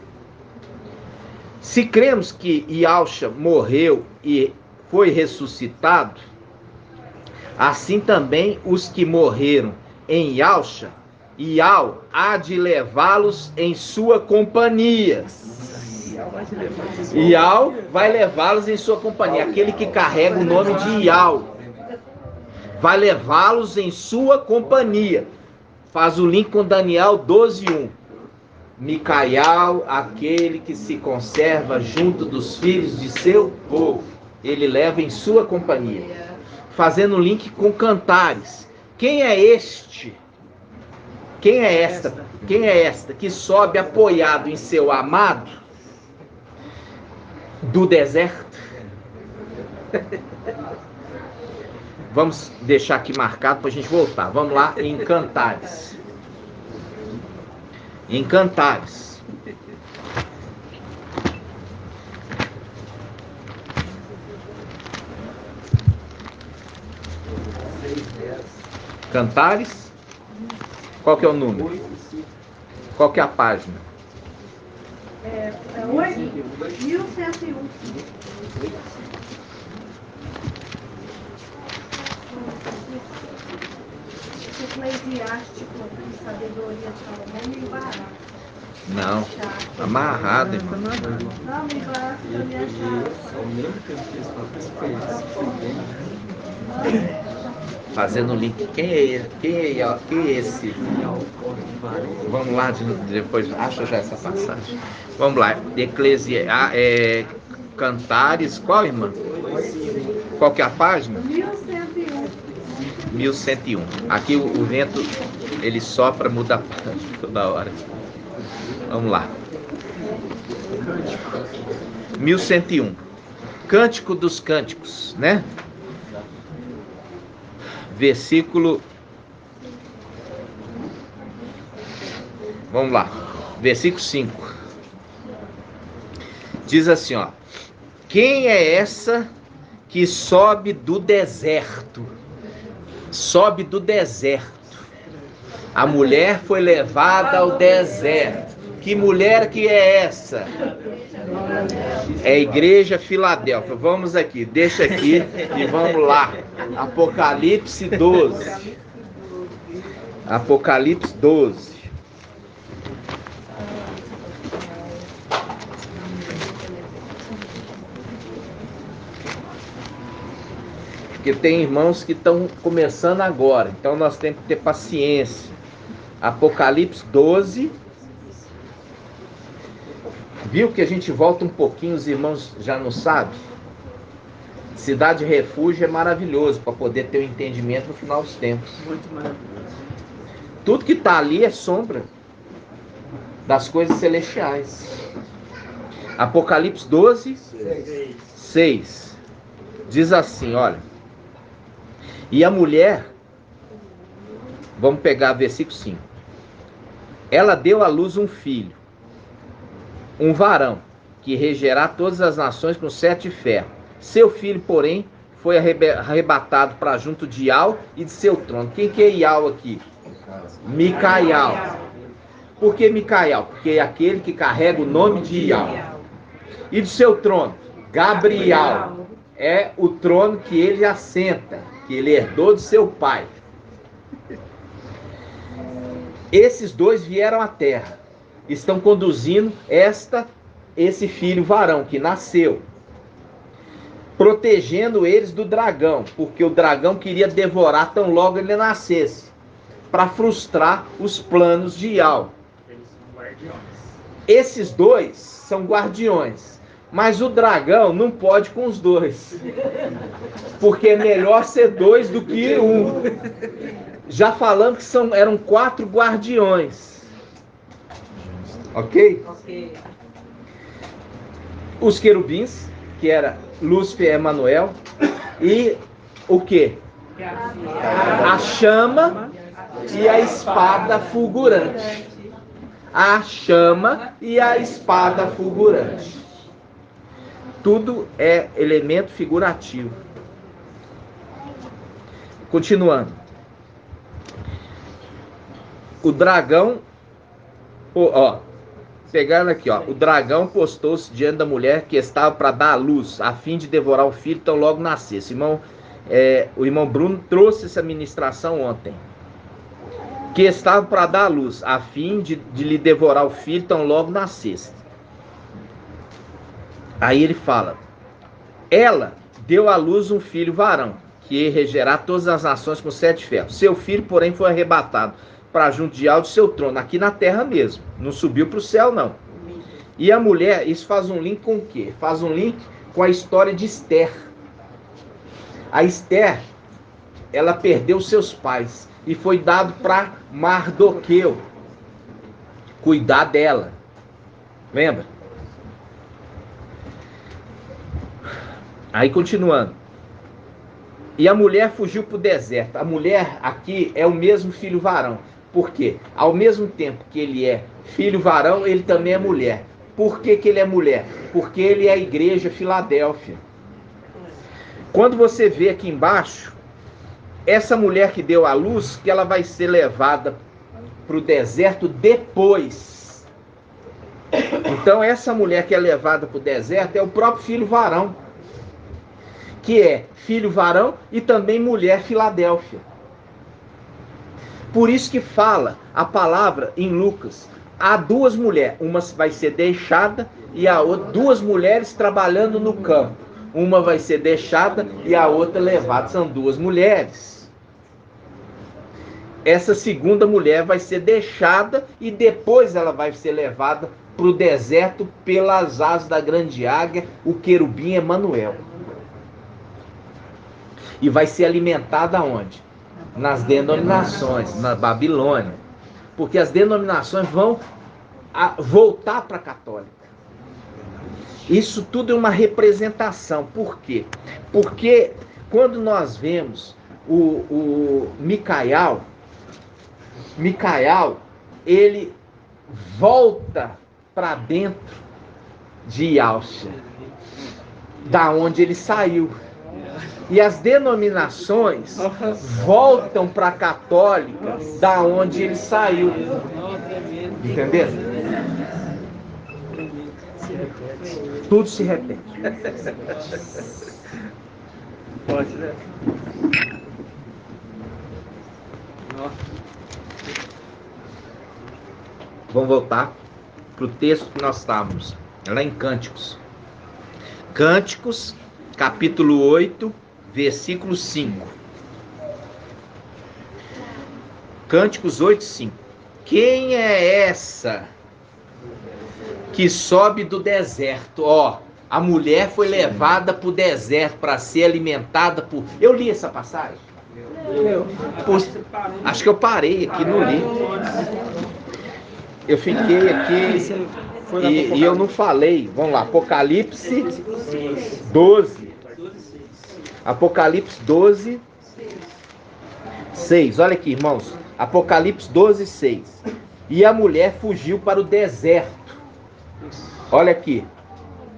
Se cremos que Yahshua morreu e foi ressuscitado, assim também os que morreram em Yahshua, Yahweh há de levá-los em sua companhia. Yahweh vai levá-los em sua companhia. Aquele que carrega o nome de Yahweh vai levá-los em sua companhia. Faz o link com Daniel 12:1. Micael, aquele que se conserva junto dos filhos de seu povo, ele leva em sua companhia. Fazendo link com Cantares. Quem é este? Quem é esta? Quem é esta que sobe apoiado em seu amado do deserto? Vamos deixar aqui marcado para a gente voltar. Vamos lá em Cantares. Em Cantares. Cantares. Qual que é o número? Qual que é a página? É 1101. Eclesiástico, sabedoria de Salomão, me embaraça. Não, amarrado, irmão. Não, me embaraça pra me achar. Fazendo o link. Quem é ele? Quem é esse? Vamos lá, depois acha já essa passagem. Vamos lá. Cantares, qual, irmã? Qual que é a página? 1101. 1101. Aqui o vento, ele sopra, muda a página toda hora. Vamos lá. 1101. Cântico dos Cânticos, né? Versículo. Vamos lá. Versículo 5. Diz assim, ó. Quem é essa que sobe do deserto? Sobe do deserto. A mulher foi levada ao deserto. Que mulher que é essa? É a igreja Filadélfia. Vamos aqui, deixa aqui e vamos lá. Apocalipse 12. Apocalipse 12. Porque tem irmãos que estão começando agora, então nós temos que ter paciência. Apocalipse 12. Viu que a gente volta um pouquinho, os irmãos já não sabem? Cidade Refúgio é maravilhoso para poder ter um entendimento no final dos tempos. Muito maravilhoso. Tudo que está ali é sombra das coisas celestiais. Apocalipse 12, 6. Diz assim, olha. E a mulher, vamos pegar versículo 5. Ela deu à luz um filho, um varão, que regerá todas as nações com sete de ferro. Seu filho, porém, foi arrebatado para junto de Iau e de seu trono. Quem que é Iau aqui? Micael. Por que Micael? Porque é aquele que carrega o nome de Iau. E de seu trono? Gabriel. É o trono que ele assenta, que ele herdou de seu pai. Esses dois vieram à terra. Estão conduzindo esse filho varão que nasceu, protegendo eles do dragão, porque o dragão queria devorar tão logo ele nascesse. para frustrar os planos de Ial. Esses dois são guardiões, mas o dragão não pode com os dois, porque é melhor ser dois do que um. Já falando que eram 4 guardiões. Ok? Os querubins, que era Lúcifer e Emanuel, e o que? A chama e a espada fulgurante. A chama e a espada fulgurante. Tudo é elemento figurativo. Continuando. O dragão, pegando aqui, o dragão postou-se diante da mulher que estava para dar à luz, a fim de devorar o filho tão logo nascesse. O irmão Bruno trouxe essa ministração ontem. Que estava para dar à luz, a fim de lhe devorar o filho tão logo nascesse. Aí ele fala: ela deu à luz um filho varão, que regerá todas as nações com 7 ferros. Seu filho, porém, foi arrebatado para junto de Ial de seu trono, aqui na terra mesmo. Não subiu para o céu, não. E a mulher, isso faz um link com o quê? Faz um link com a história de Esther. A Esther, ela perdeu seus pais e foi dado para Mardoqueu cuidar dela. Lembra? Aí continuando. E a mulher fugiu para o deserto. A mulher aqui é o mesmo filho varão. Por quê? Ao mesmo tempo que ele é filho varão, ele também é mulher. Por que ele é mulher? Porque ele é a igreja Filadélfia. Quando você vê aqui embaixo, essa mulher que deu à luz, que ela vai ser levada para o deserto depois. Então essa mulher que é levada para o deserto é o próprio filho varão, que é filho varão e também mulher Filadélfia. Por isso que fala a palavra em Lucas, há 2 mulheres, uma vai ser deixada e a outra, 2 mulheres trabalhando no campo. Uma vai ser deixada e a outra levada, são 2 mulheres. Essa segunda mulher vai ser deixada e depois ela vai ser levada para o deserto pelas asas da grande águia, o querubim Emanuel. E vai ser alimentada onde? Nas denominações, na Babilônia. Porque as denominações vão voltar para a católica. Isso tudo é uma representação. Por quê? Porque quando nós vemos o Micael, ele volta para dentro de Iálcia, da onde ele saiu. E as denominações voltam para a católica, da onde ele saiu. Entendeu? Tudo se repete. Pode, né? Vamos voltar para o texto que nós estávamos, lá em Cânticos. Cânticos, capítulo 8, versículo 5. Cânticos 8, 5. Quem é essa que sobe do deserto? A mulher foi levada para o deserto para ser alimentada por... Eu li essa passagem? Acho que eu parei aqui, não li. Eu fiquei aqui e eu não falei. Vamos lá, Apocalipse 12. Apocalipse 12, 6. Olha aqui, irmãos. Apocalipse 12, 6. E a mulher fugiu para o deserto. Olha aqui.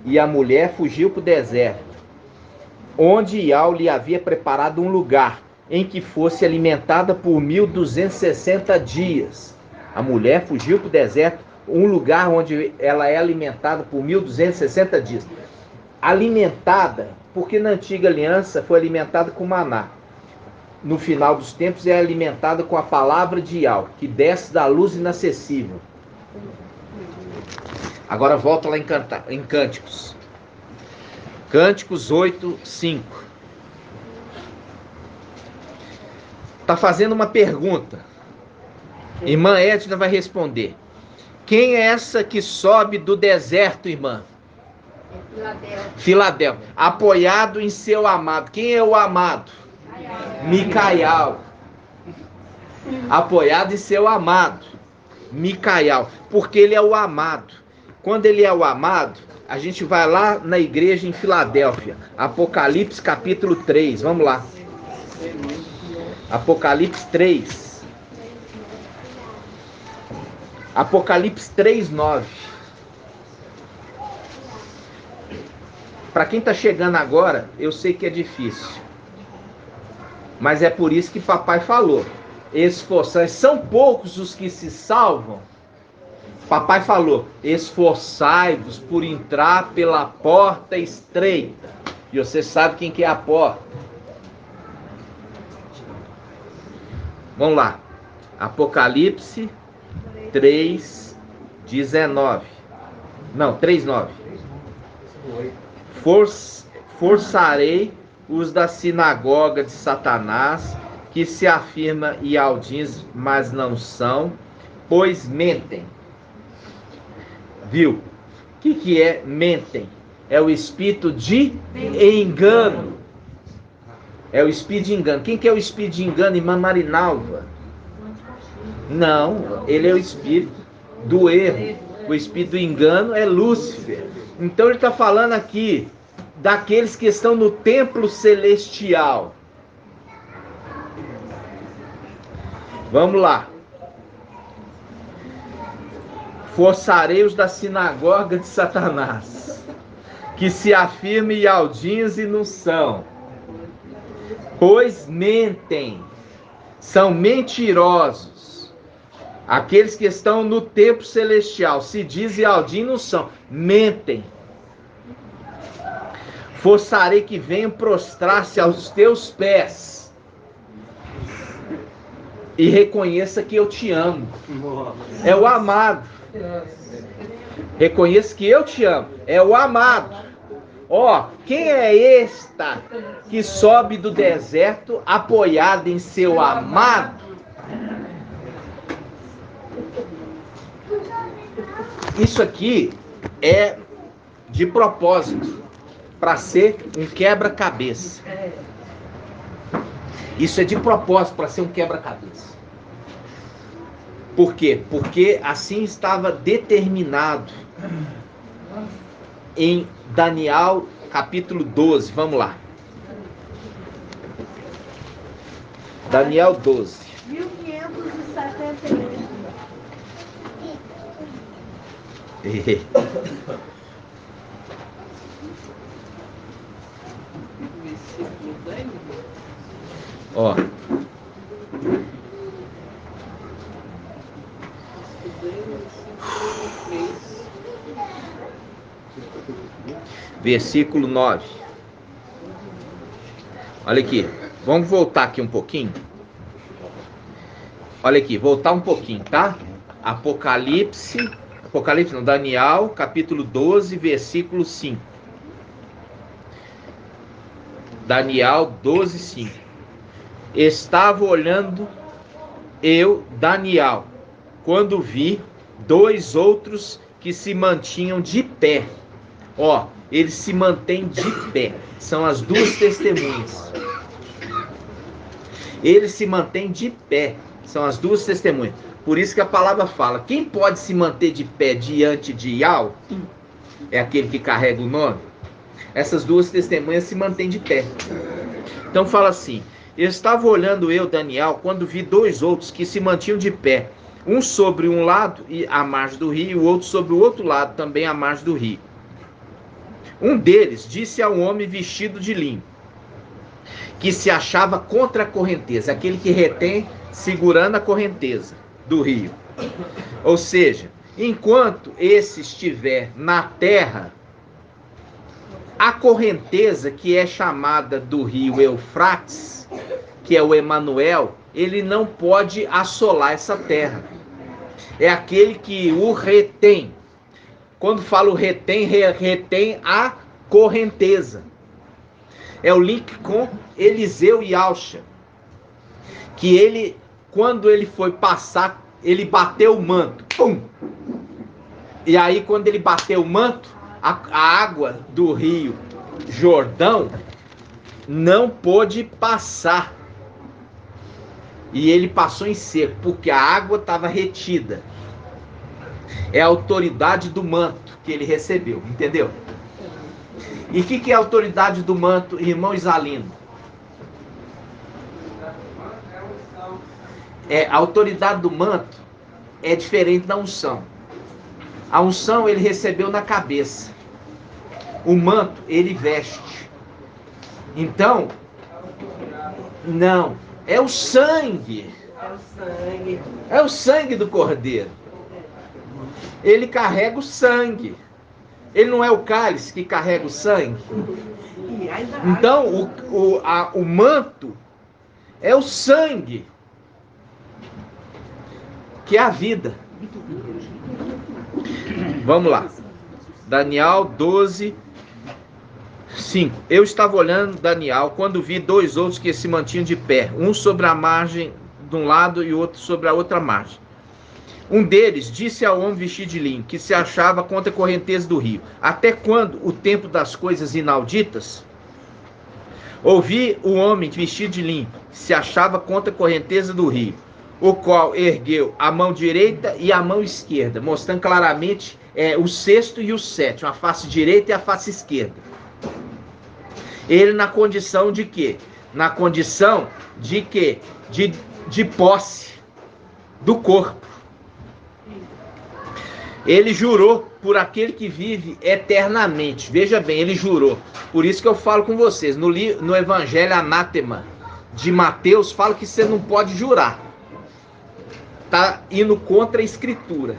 E a mulher fugiu para o deserto, onde Ial lhe havia preparado um lugar em que fosse alimentada por 1260 dias. A mulher fugiu para o deserto, um lugar onde ela é alimentada por 1260 dias. Alimentada, porque na antiga aliança foi alimentada com maná. No final dos tempos é alimentada com a palavra de Ial, que desce da luz inacessível. Agora volta lá em Cânticos. Cânticos 8, 5. Está fazendo uma pergunta. Irmã Edna vai responder. Quem é essa que sobe do deserto, irmã? Filadélfia. Apoiado em seu amado. Quem é o amado? Micaial. Apoiado em seu amado. Micaial. Porque ele é o amado. Quando ele é o amado, a gente vai lá na igreja em Filadélfia. Apocalipse capítulo 3. Vamos lá. Apocalipse 3. Apocalipse 3:9. Para quem está chegando agora, eu sei que é difícil. Mas é por isso que papai falou. Esforçai, são poucos os que se salvam. Papai falou, esforçai-vos por entrar pela porta estreita. E você sabe quem que é a porta. Vamos lá. Apocalipse 3:19. Não, 3:9. Forçarei os da sinagoga de Satanás, que se afirma Ialdins, mas não são, pois mentem. Viu? O que é mentem? É o espírito de engano. É o espírito de engano. Quem que é o espírito de engano, irmã Marinalva? Não, ele é o espírito do erro. O espírito do engano é Lúcifer. Então ele está falando aqui daqueles que estão no templo celestial. Vamos lá. Forçarei os da sinagoga de Satanás, que se afirmam Ialdins e não são, pois mentem, são mentirosos. Aqueles que estão no templo celestial, se dizem Ialdins e não são, mentem. Forçarei que venham prostrar-se aos teus pés e reconheça que eu te amo. É o amado. Reconheça que eu te amo. É o amado. Ó, quem é esta que sobe do deserto apoiado em seu amado? Isso aqui é de propósito, para ser um quebra-cabeça. Isso é de propósito, para ser um quebra-cabeça. Por quê? Porque assim estava determinado em Daniel capítulo 12. Vamos lá. Daniel 12. 1571. Ó. Versículo 9. Olha aqui. Vamos voltar aqui um pouquinho. Olha aqui, voltar um pouquinho, tá? Apocalipse não, Daniel, capítulo 12, versículo 5. Daniel 12, 5. Estava olhando eu, Daniel, quando vi dois outros que se mantinham de pé. Ó, eles se mantêm de pé. São as duas testemunhas. Eles se mantêm de pé. São as duas testemunhas. Por isso que a palavra fala, quem pode se manter de pé diante de Iau? É aquele que carrega o nome. Essas duas testemunhas se mantêm de pé. Então fala assim, estava olhando eu, Daniel, quando vi dois outros que se mantinham de pé. Um sobre um lado, à margem do rio, e o outro sobre o outro lado, também à margem do rio. Um deles disse a um homem vestido de linho, que se achava contra a correnteza, aquele que retém, segurando a correnteza do rio. Ou seja, enquanto esse estiver na terra, a correnteza que é chamada do rio Eufrates, que é o Emanuel, ele não pode assolar essa terra. É aquele que o retém. Quando falo retém, retém a correnteza. É o link com Eliseu e Alcha. Que ele, quando ele foi passar ele bateu o manto. Pum! E aí, quando ele bateu o manto, a água do rio Jordão não pôde passar. E ele passou em seco, porque a água estava retida. É a autoridade do manto que ele recebeu, entendeu? E o que é a autoridade do manto, irmão Isalino? A autoridade do manto é diferente da unção. A unção ele recebeu na cabeça. O manto ele veste. Então, não, é o sangue. É o sangue do Cordeiro. Ele carrega o sangue. Ele não é o cálice que carrega o sangue. Então, o manto é o sangue, que é a vida. Vamos lá. Daniel 12, 5. Eu estava olhando Daniel quando vi dois outros que se mantinham de pé, um sobre a margem de um lado e outro sobre a outra margem. Um deles disse ao homem vestido de linho, que se achava contra a correnteza do rio: até quando o tempo das coisas inauditas? Ouvi o homem vestido de linho, que se achava contra a correnteza do rio, o qual ergueu a mão direita e a mão esquerda, mostrando claramente o sexto e o sétimo, a face direita e a face esquerda. Ele na condição de quê? Na condição de quê? De posse do corpo. Ele jurou por aquele que vive eternamente. Veja bem, ele jurou. Por isso que eu falo com vocês, no Evangelho Anátema de Mateus, fala que você não pode jurar. Está indo contra a Escritura.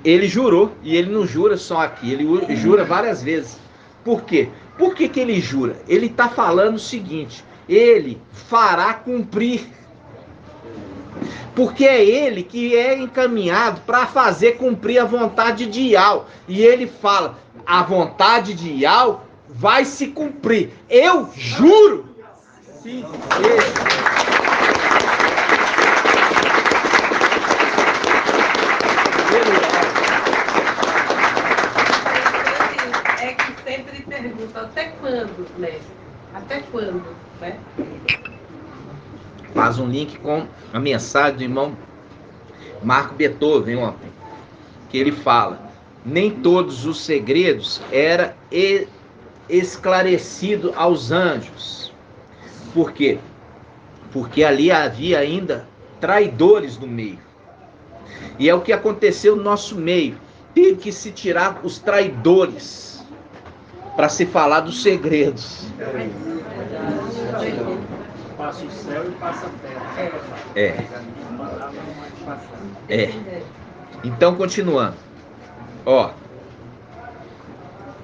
Ele jurou, e ele não jura só aqui, ele jura várias vezes. Por quê? Por que ele jura? Ele está falando o seguinte: ele fará cumprir. Porque é ele que é encaminhado para fazer cumprir a vontade de Yahweh. E ele fala: a vontade de Yahweh vai se cumprir. Eu juro. Sim. É que sempre pergunta até quando, né? Até quando, né? Faz um link com a mensagem do irmão Marco Beethoven ontem, que ele fala: nem todos os segredos eram esclarecidos aos anjos. Por quê? Porque ali havia ainda traidores no meio. E é o que aconteceu no nosso meio. Teve que se tirar os traidores para se falar dos segredos. Passa o céu e passa a terra. Então, continuando.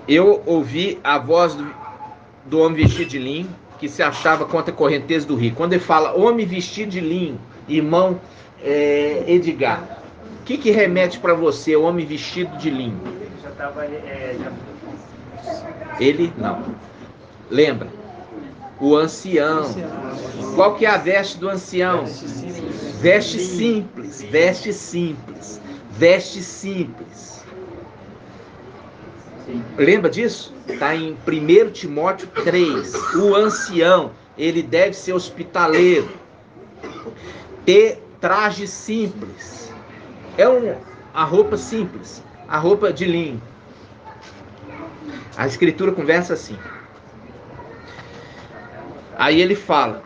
Eu ouvi a voz do homem vestido de linho, que se achava contra a correnteza do rio. Quando ele fala homem vestido de linho, irmão Edgar, o que remete para você, o homem vestido de linho? Já estava. Ele não. Lembra? O ancião. Qual que é a veste do ancião? Veste simples, veste simples, veste simples. Lembra disso? Está em 1 Timóteo 3. O ancião, ele deve ser hospitaleiro, ter traje simples. A roupa simples, a roupa de linho. A Escritura conversa assim. Aí ele fala,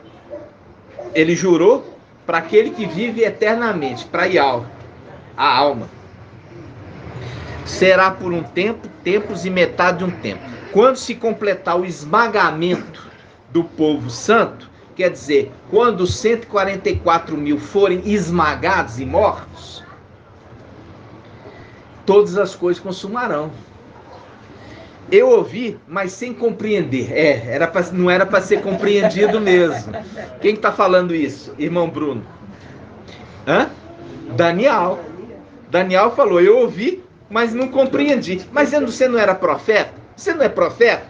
ele jurou para aquele que vive eternamente, para Yahweh, a alma. Será por um tempo, tempos e metade de um tempo. Quando se completar o esmagamento do povo santo, quer dizer, quando os 144 mil forem esmagados e mortos, todas as coisas consumarão. Eu ouvi, mas sem compreender. Não era para ser compreendido mesmo. Quem está falando isso? Irmão Bruno? Daniel. Daniel falou, eu ouvi, mas não compreendi. Mas você não era profeta? Você não é profeta?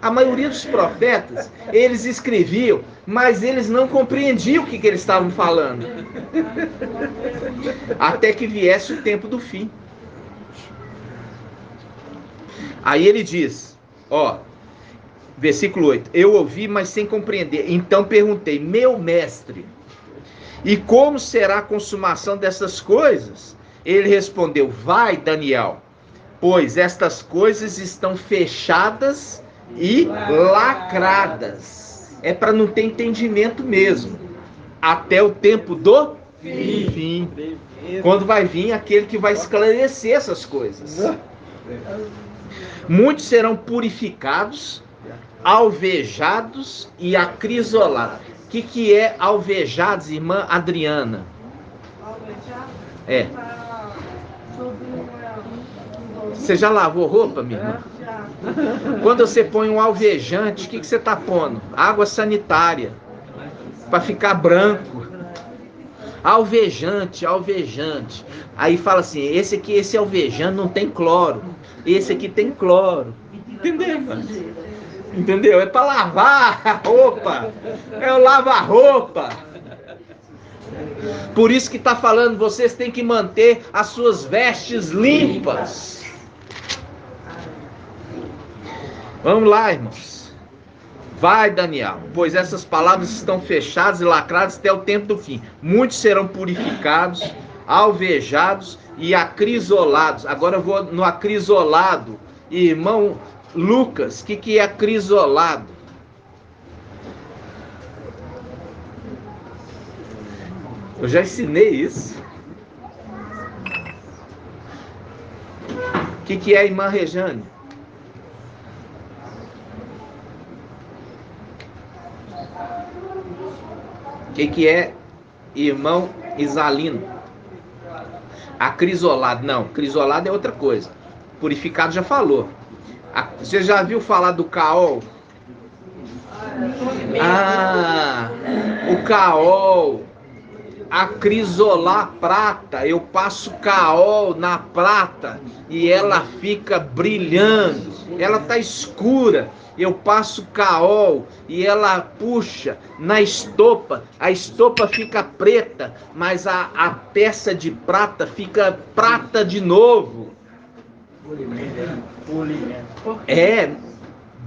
A maioria dos profetas, eles escreviam, mas eles não compreendiam o que eles estavam falando. Até que viesse o tempo do fim. Aí ele diz, versículo 8, eu ouvi, mas sem compreender. Então perguntei, meu mestre, e como será a consumação dessas coisas? Ele respondeu, vai, Daniel, pois estas coisas estão fechadas e lacradas. É para não ter entendimento mesmo. Até o tempo do fim. Quando vai vir aquele que vai esclarecer essas coisas. Muitos serão purificados, alvejados e acrisolados. O que é alvejados, irmã Adriana? Você já lavou roupa, minha irmã? Quando você põe um alvejante, o que você está pondo? Água sanitária. Para ficar branco. Alvejante. Aí fala assim, esse alvejante não tem cloro. Esse aqui tem cloro. Entendeu, mano? Entendeu? É para lavar a roupa. É o lava-roupa. Por isso que está falando, vocês têm que manter as suas vestes limpas. Vamos lá, irmãos. Vai, Daniel, pois essas palavras estão fechadas e lacradas até o tempo do fim. Muitos serão purificados, alvejados e acrisolados. Agora eu vou no acrisolado. Irmão Lucas, o que é acrisolado? Eu já ensinei isso. O que é a irmã Rejane? O que é irmão Isalino? Acrisolado. Não, crisolado é outra coisa. Purificado já falou. Você já viu falar do caol? O caol. Acrisolar prata. Eu passo caol na prata e ela fica brilhando. Ela está escura. Eu passo caol e ela puxa na estopa. A estopa fica preta, mas a peça de prata fica prata de novo.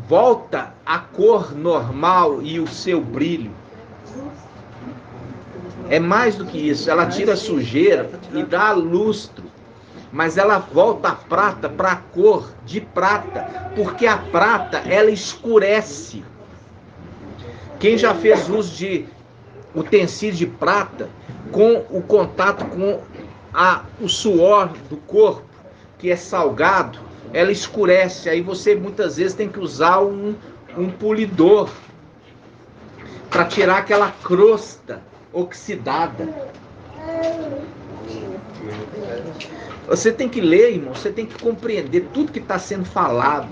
Volta a cor normal e o seu brilho. É mais do que isso. Ela tira a sujeira e dá lustro. Mas ela volta a prata para a cor de prata, porque a prata, ela escurece. Quem já fez uso de utensílio de prata, com o contato com o suor do corpo, que é salgado, ela escurece. Aí você muitas vezes tem que usar um polidor para tirar aquela crosta oxidada. Você tem que ler, irmão, você tem que compreender tudo que está sendo falado.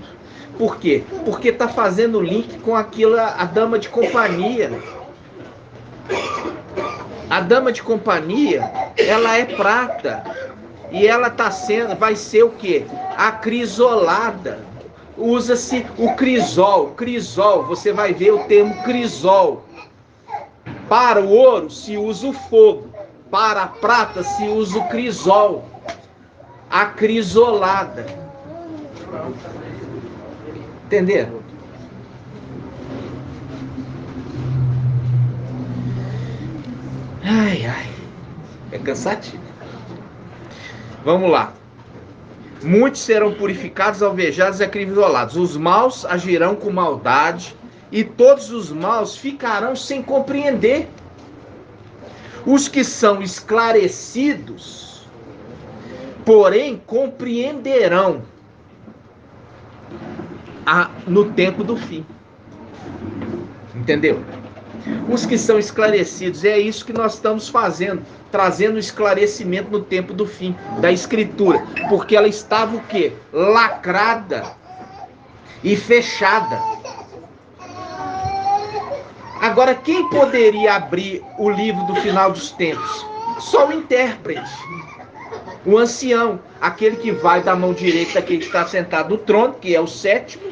Por quê? Porque está fazendo link com aquilo, a dama de companhia. A dama de companhia, ela é prata. E ela vai ser o quê? Acrisolada. Usa-se o crisol. Crisol, você vai ver o termo crisol. Para o ouro se usa o fogo. Para a prata se usa o crisol. Acrisolada. Entenderam? Ai. É cansativo. Vamos lá. Muitos serão purificados, alvejados e acrisolados. Os maus agirão com maldade, e todos os maus ficarão sem compreender. Os que são esclarecidos, porém, compreenderão no tempo do fim. Entendeu? Os que são esclarecidos, é isso que nós estamos fazendo, trazendo esclarecimento no tempo do fim da Escritura, porque ela estava o quê? Lacrada e fechada. Agora, quem poderia abrir o livro do final dos tempos? Só o intérprete, o ancião, aquele que vai da mão direita daquele que está sentado no trono, que é o sétimo,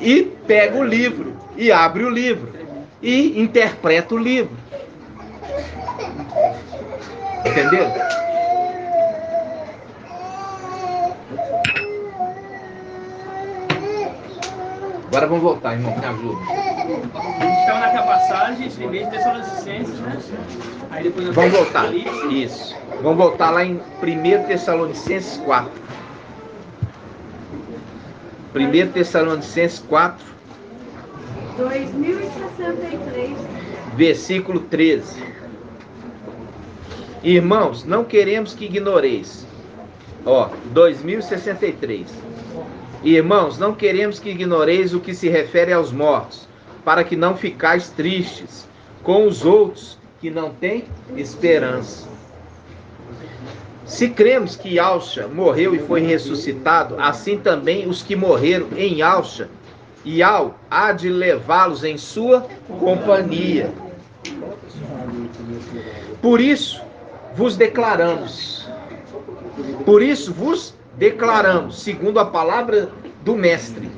e pega o livro, e abre o livro, e interpreta o livro. Entendeu? Agora vamos voltar, irmão, me ajuda. A gente estava naquela passagem, primeiro Tessalonicenses, né? Aí depois Vamos voltar. Isso. Vamos voltar lá em 1 Tessalonicenses 4. 1 Tessalonicenses 4, 2063. versículo 13. Irmãos, não queremos que ignoreis. 2063. Irmãos, não queremos que ignoreis o que se refere aos mortos, para que não ficais tristes com os outros que não têm esperança. Se cremos que Alcha morreu e foi ressuscitado, assim também os que morreram em Alcha, e há de levá-los em sua companhia. Por isso vos declaramos, segundo a palavra do Mestre,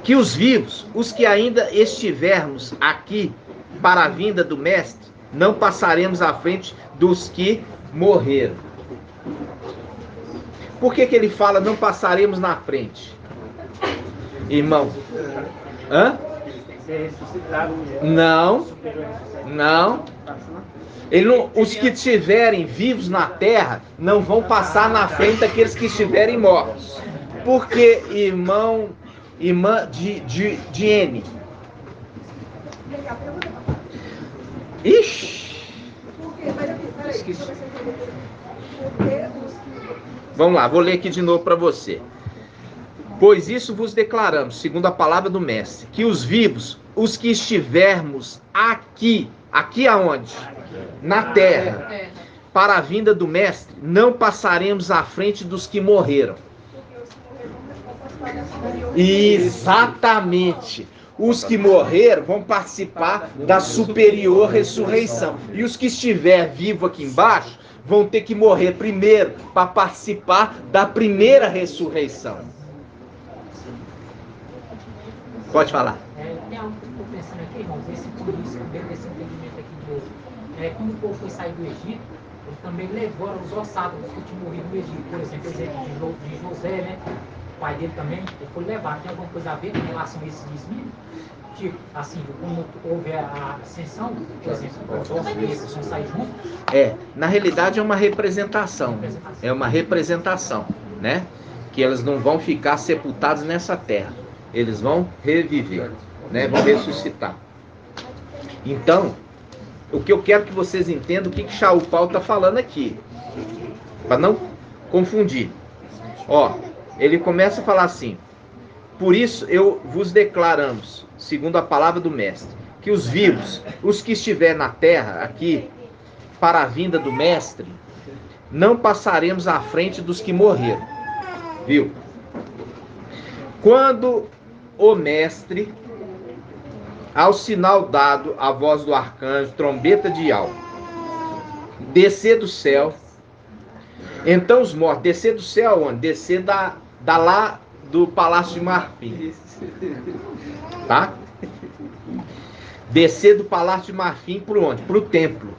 que os vivos, os que ainda estivermos aqui para a vinda do Mestre, não passaremos à frente dos que morreram. Por que ele fala não passaremos na frente? Irmão, Não. Os que estiverem vivos na terra não vão passar na frente daqueles que estiverem mortos. Porque, irmã de N. Vamos lá, vou ler aqui de novo para você. Pois isso vos declaramos, segundo a palavra do Mestre, que os vivos, os que estivermos aqui aonde? Na terra, para a vinda do Mestre, não passaremos à frente dos que morreram. Exatamente. Os que morreram vão participar da superior ressurreição. E os que estiver vivo aqui embaixo vão ter que morrer primeiro para participar da primeira ressurreição. Pode falar. Tem algo que eu estou pensando aqui, irmãos, desse entendimento aqui de hoje. Quando o povo foi sair do Egito, eles também levaram os ossados que tinham morrido no Egito. Por exemplo, de José, né? O pai dele também, ele foi levado. Tem alguma coisa a ver em relação a esse desvio? Tipo, assim, quando houve a ascensão, por exemplo, os ossos vão sair juntos? Na realidade é uma representação. É uma representação, né? Que elas não vão ficar sepultadas nessa terra. Eles vão reviver, né? Vão ressuscitar. Então, o que eu quero que vocês entendam, o que Shaul Paulo está falando aqui, para não confundir. Ele começa a falar assim: por isso eu vos declaramos, segundo a palavra do Mestre, que os vivos, os que estiver na terra aqui, para a vinda do Mestre, não passaremos à frente dos que morreram. Viu? Quando o Mestre, ao sinal dado, a voz do arcanjo, trombeta de alto, descer do céu, então os mortos, descer do céu onde? Descer da lá do Palácio de Marfim, tá? Descer do Palácio de Marfim para onde? Para o templo.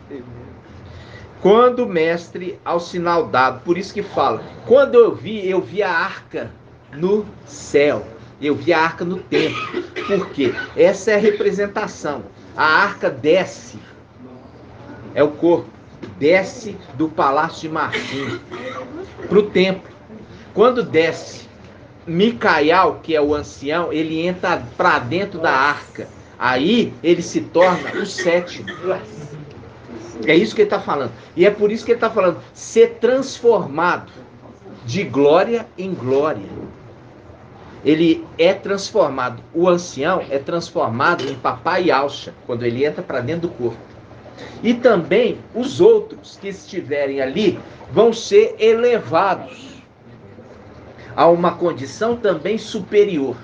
Quando o Mestre, ao sinal dado, por isso que fala, quando eu vi a arca no céu. Eu vi a arca no templo. Por quê? Essa é a representação. A arca desce. É o corpo. Desce do Palácio de Marfim para o templo. Quando desce, Micael, que é o ancião, ele entra para dentro da arca. Aí ele se torna o sétimo. É isso que ele está falando. E é por isso que ele está falando, ser transformado de glória em glória. Ele é transformado, o ancião é transformado em papai Alcha, quando ele entra para dentro do corpo. E também os outros que estiverem ali vão ser elevados a uma condição também superior.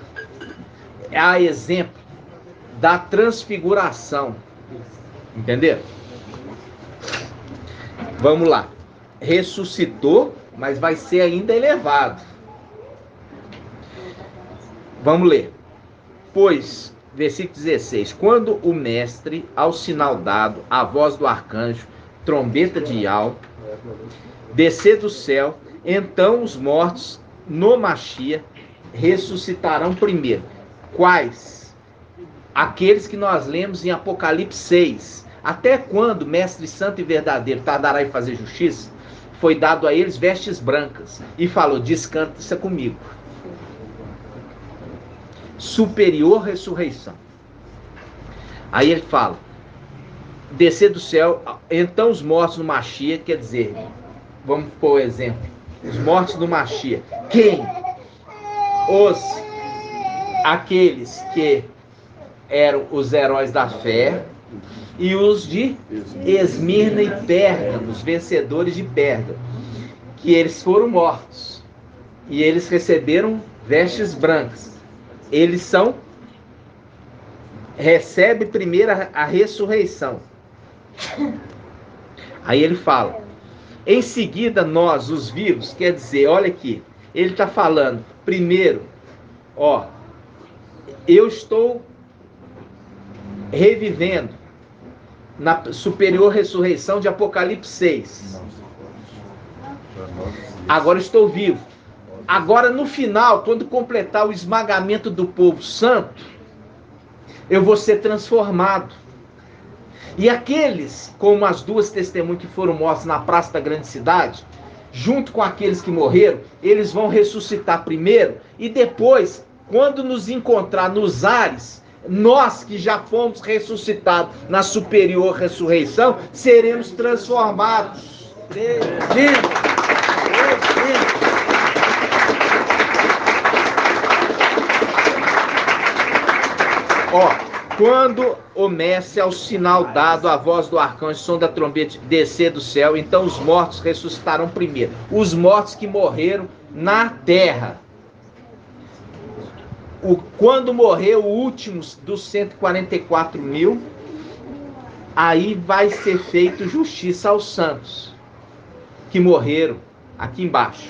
É a exemplo da transfiguração. Entenderam? Vamos lá. Ressuscitou, mas vai ser ainda elevado. Vamos ler. Pois, versículo 16, quando o mestre, ao sinal dado, a voz do arcanjo, trombeta de Ial, descer do céu, então os mortos no Machia ressuscitarão primeiro. Quais? Aqueles que nós lemos em Apocalipse 6. Até quando, mestre santo e verdadeiro, tardará em fazer justiça? Foi dado a eles vestes brancas. E falou, descansa comigo. Superior ressurreição. Aí ele fala, descer do céu, então os mortos no Machia, quer dizer, vamos pôr o exemplo, os mortos no Machia. Quem? Aqueles que eram os heróis da fé e os de Esmirna e Pérgamo, os vencedores de Pérgamo, que eles foram mortos e eles receberam vestes brancas. Eles recebem primeiro a ressurreição. Aí ele fala, em seguida nós, os vivos, quer dizer, olha aqui, ele está falando, primeiro, eu estou revivendo na superior ressurreição de Apocalipse 6. Agora estou vivo. Agora no final, quando completar o esmagamento do povo santo, eu vou ser transformado. E aqueles, como as duas testemunhas que foram mortas na praça da grande cidade, junto com aqueles que morreram, eles vão ressuscitar primeiro e depois, quando nos encontrar nos ares, nós que já fomos ressuscitados na superior ressurreição, seremos transformados. Quando o mestre, ao sinal dado, a voz do arcanjo, som da trombeta, descer do céu, então os mortos ressuscitarão primeiro. Os mortos que morreram na terra. Quando morrer o último dos 144 mil, aí vai ser feito justiça aos santos que morreram aqui embaixo.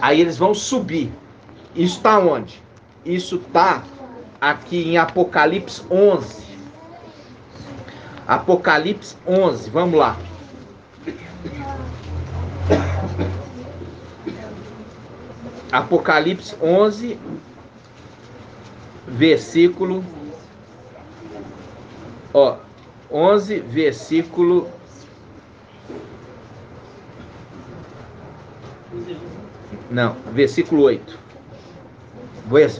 Aí eles vão subir. Isso está onde? Isso está aqui em Apocalipse 11. Apocalipse 11, vamos lá. Apocalipse 11, versículo 11, versículo versículo 8.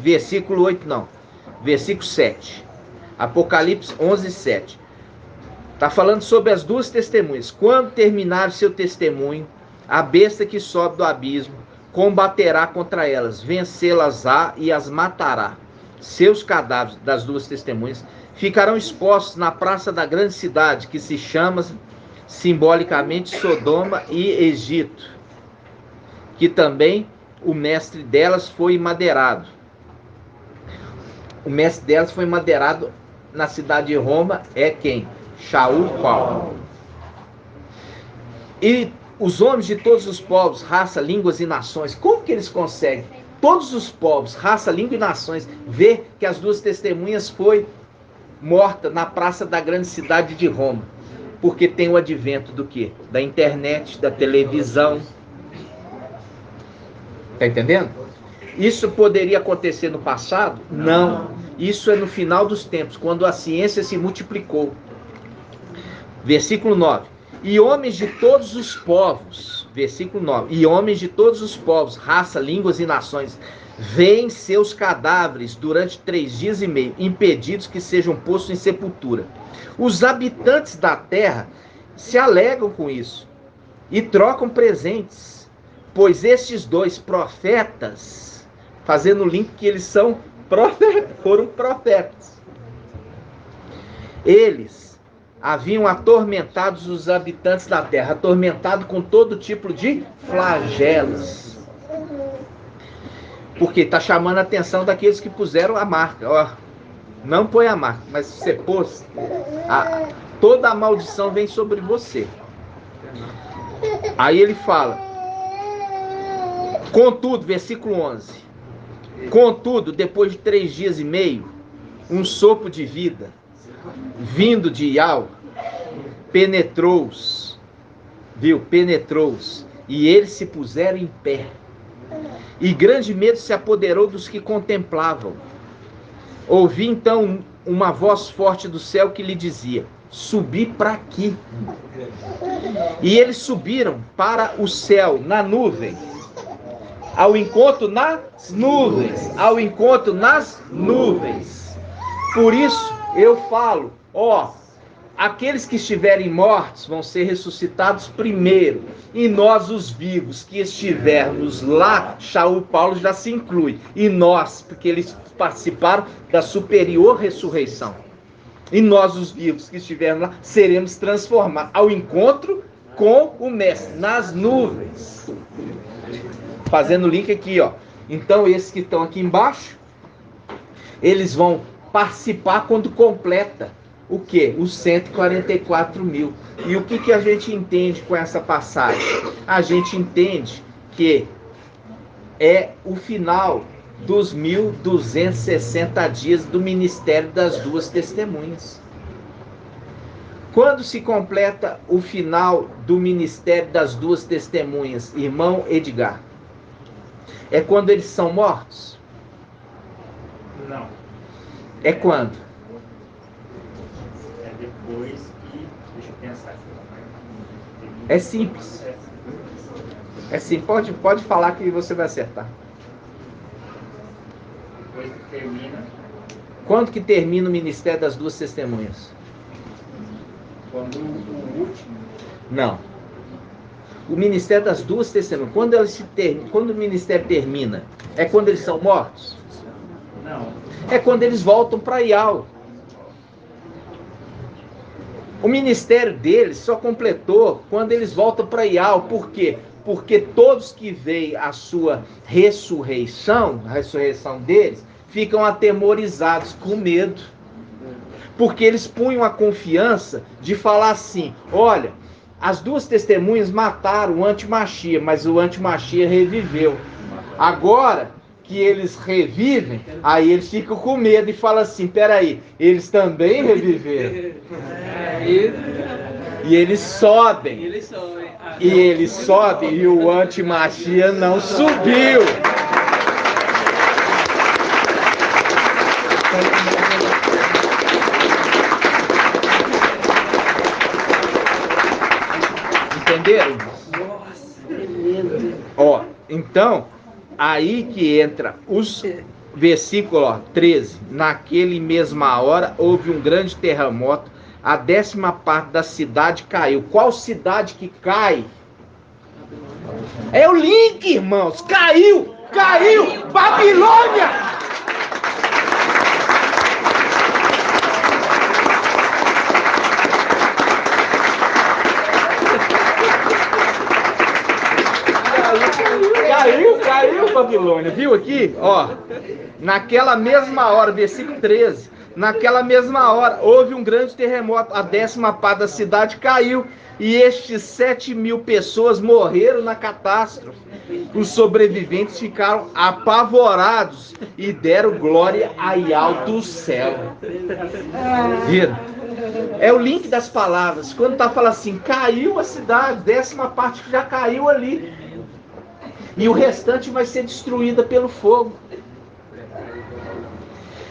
Versículo 8 não. Versículo 7. Apocalipse 11, 7. Está falando sobre as duas testemunhas. Quando terminar seu testemunho, a besta que sobe do abismo combaterá contra elas, vencê-las-á e as matará. Seus cadáveres das duas testemunhas ficarão expostos na praça da grande cidade, que se chama simbolicamente Sodoma e Egito, que também o mestre delas foi madeirado. O mestre delas foi madeirado na cidade de Roma, é quem? Shaul Paulo. E os homens de todos os povos, raça, línguas e nações, como que eles conseguem? Todos os povos, raça, língua e nações, ver que as duas testemunhas foi morta na praça da grande cidade de Roma. Porque tem o advento do quê? Da internet, da televisão. Tá entendendo? Isso poderia acontecer no passado? Não. Isso é no final dos tempos, quando a ciência se multiplicou. Versículo 9. E homens de todos os povos, versículo 9, e homens de todos os povos, raça, línguas e nações, veem seus cadáveres durante 3 dias e meio, impedidos que sejam postos em sepultura. Os habitantes da terra se alegram com isso e trocam presentes, pois estes dois profetas, fazendo o link que eles são profetas, foram profetas, eles haviam atormentado os habitantes da terra, atormentado com todo tipo de flagelos. Porque está chamando a atenção daqueles que puseram a marca. Não põe a marca, mas se você pôs, toda a maldição vem sobre você. Aí ele fala, contudo, versículo 11, Contudo, depois de 3 dias e meio, um sopro de vida, vindo de Iau, penetrou-os, e eles se puseram em pé. E grande medo se apoderou dos que contemplavam. Ouvi então uma voz forte do céu que lhe dizia: subi para aqui. E eles subiram para o céu, na nuvem, ao encontro nas nuvens. Por isso eu falo, aqueles que estiverem mortos vão ser ressuscitados primeiro, e nós, os vivos que estivermos lá, Paulo já se inclui, e nós, porque eles participaram da superior ressurreição, e nós, os vivos que estivermos lá, seremos transformados ao encontro com o Mestre, nas nuvens. Fazendo o link aqui, Então, esses que estão aqui embaixo, eles vão participar quando completa o quê? Os 144 mil. E o que a gente entende com essa passagem? A gente entende que é o final dos 1.260 dias do ministério das duas testemunhas. Quando se completa o final do ministério das duas testemunhas, irmão Edgar? É quando eles são mortos? Não. É quando? É depois que... Deixa eu pensar. É simples. É simples. Pode falar que você vai acertar. Depois que termina... Quando que termina o ministério das duas testemunhas? Quando o último... Não. O ministério das duas testemunhas, quando o ministério termina, é quando eles são mortos? Não. É quando eles voltam para Iau. O ministério deles só completou quando eles voltam para Iau. Por quê? Porque todos que veem a sua ressurreição, a ressurreição deles, ficam atemorizados, com medo. Porque eles punham a confiança de falar assim: olha, as duas testemunhas mataram o antimachia, mas o antimachia reviveu. Agora que eles revivem, aí eles ficam com medo e falam assim: peraí, eles também reviveram. E eles sobem. E eles sobem e o antimachia não subiu. Entenderam? Então, aí que entra os versículo 13. Naquele mesma hora houve um grande terremoto, a 10ª parte da cidade caiu. Qual cidade que cai? É o link, irmãos. Caiu! Babilônia! Caiu Babilônia, viu aqui? Naquela mesma hora, versículo 13, naquela mesma hora houve um grande terremoto, a 10ª parte da cidade caiu, e estes 7.000 pessoas morreram na catástrofe. Os sobreviventes ficaram apavorados e deram glória a Iau do céu. Viram? É o link das palavras. Quando está falando assim, caiu a cidade, 10ª parte que já caiu ali. E o restante vai ser destruída pelo fogo.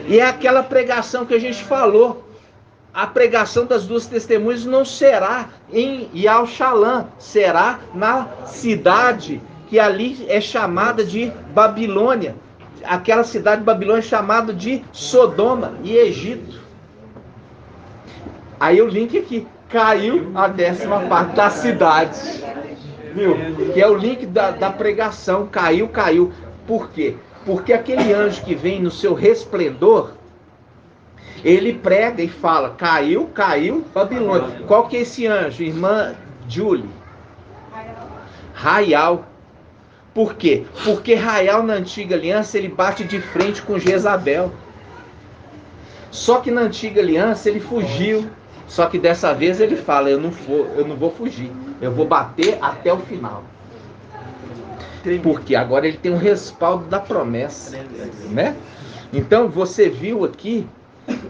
E é aquela pregação que a gente falou. A pregação das duas testemunhas não será em Yau-Shalã, será na cidade que ali é chamada de Babilônia. Aquela cidade de Babilônia é chamada de Sodoma e Egito. Aí o link aqui, caiu a 10ª parte da cidade. Viu? Que é o link da pregação, caiu. Por quê? Porque aquele anjo que vem no seu resplendor, ele prega e fala: caiu Babilônia. Qual que é esse anjo, irmã Julie? Raial. Por quê? Porque Raial na antiga aliança ele bate de frente com Jezabel. Só que na antiga aliança ele fugiu. Só que dessa vez ele fala: eu não vou fugir, eu vou bater até o final. Porque agora ele tem um respaldo da promessa, né? Então você viu aqui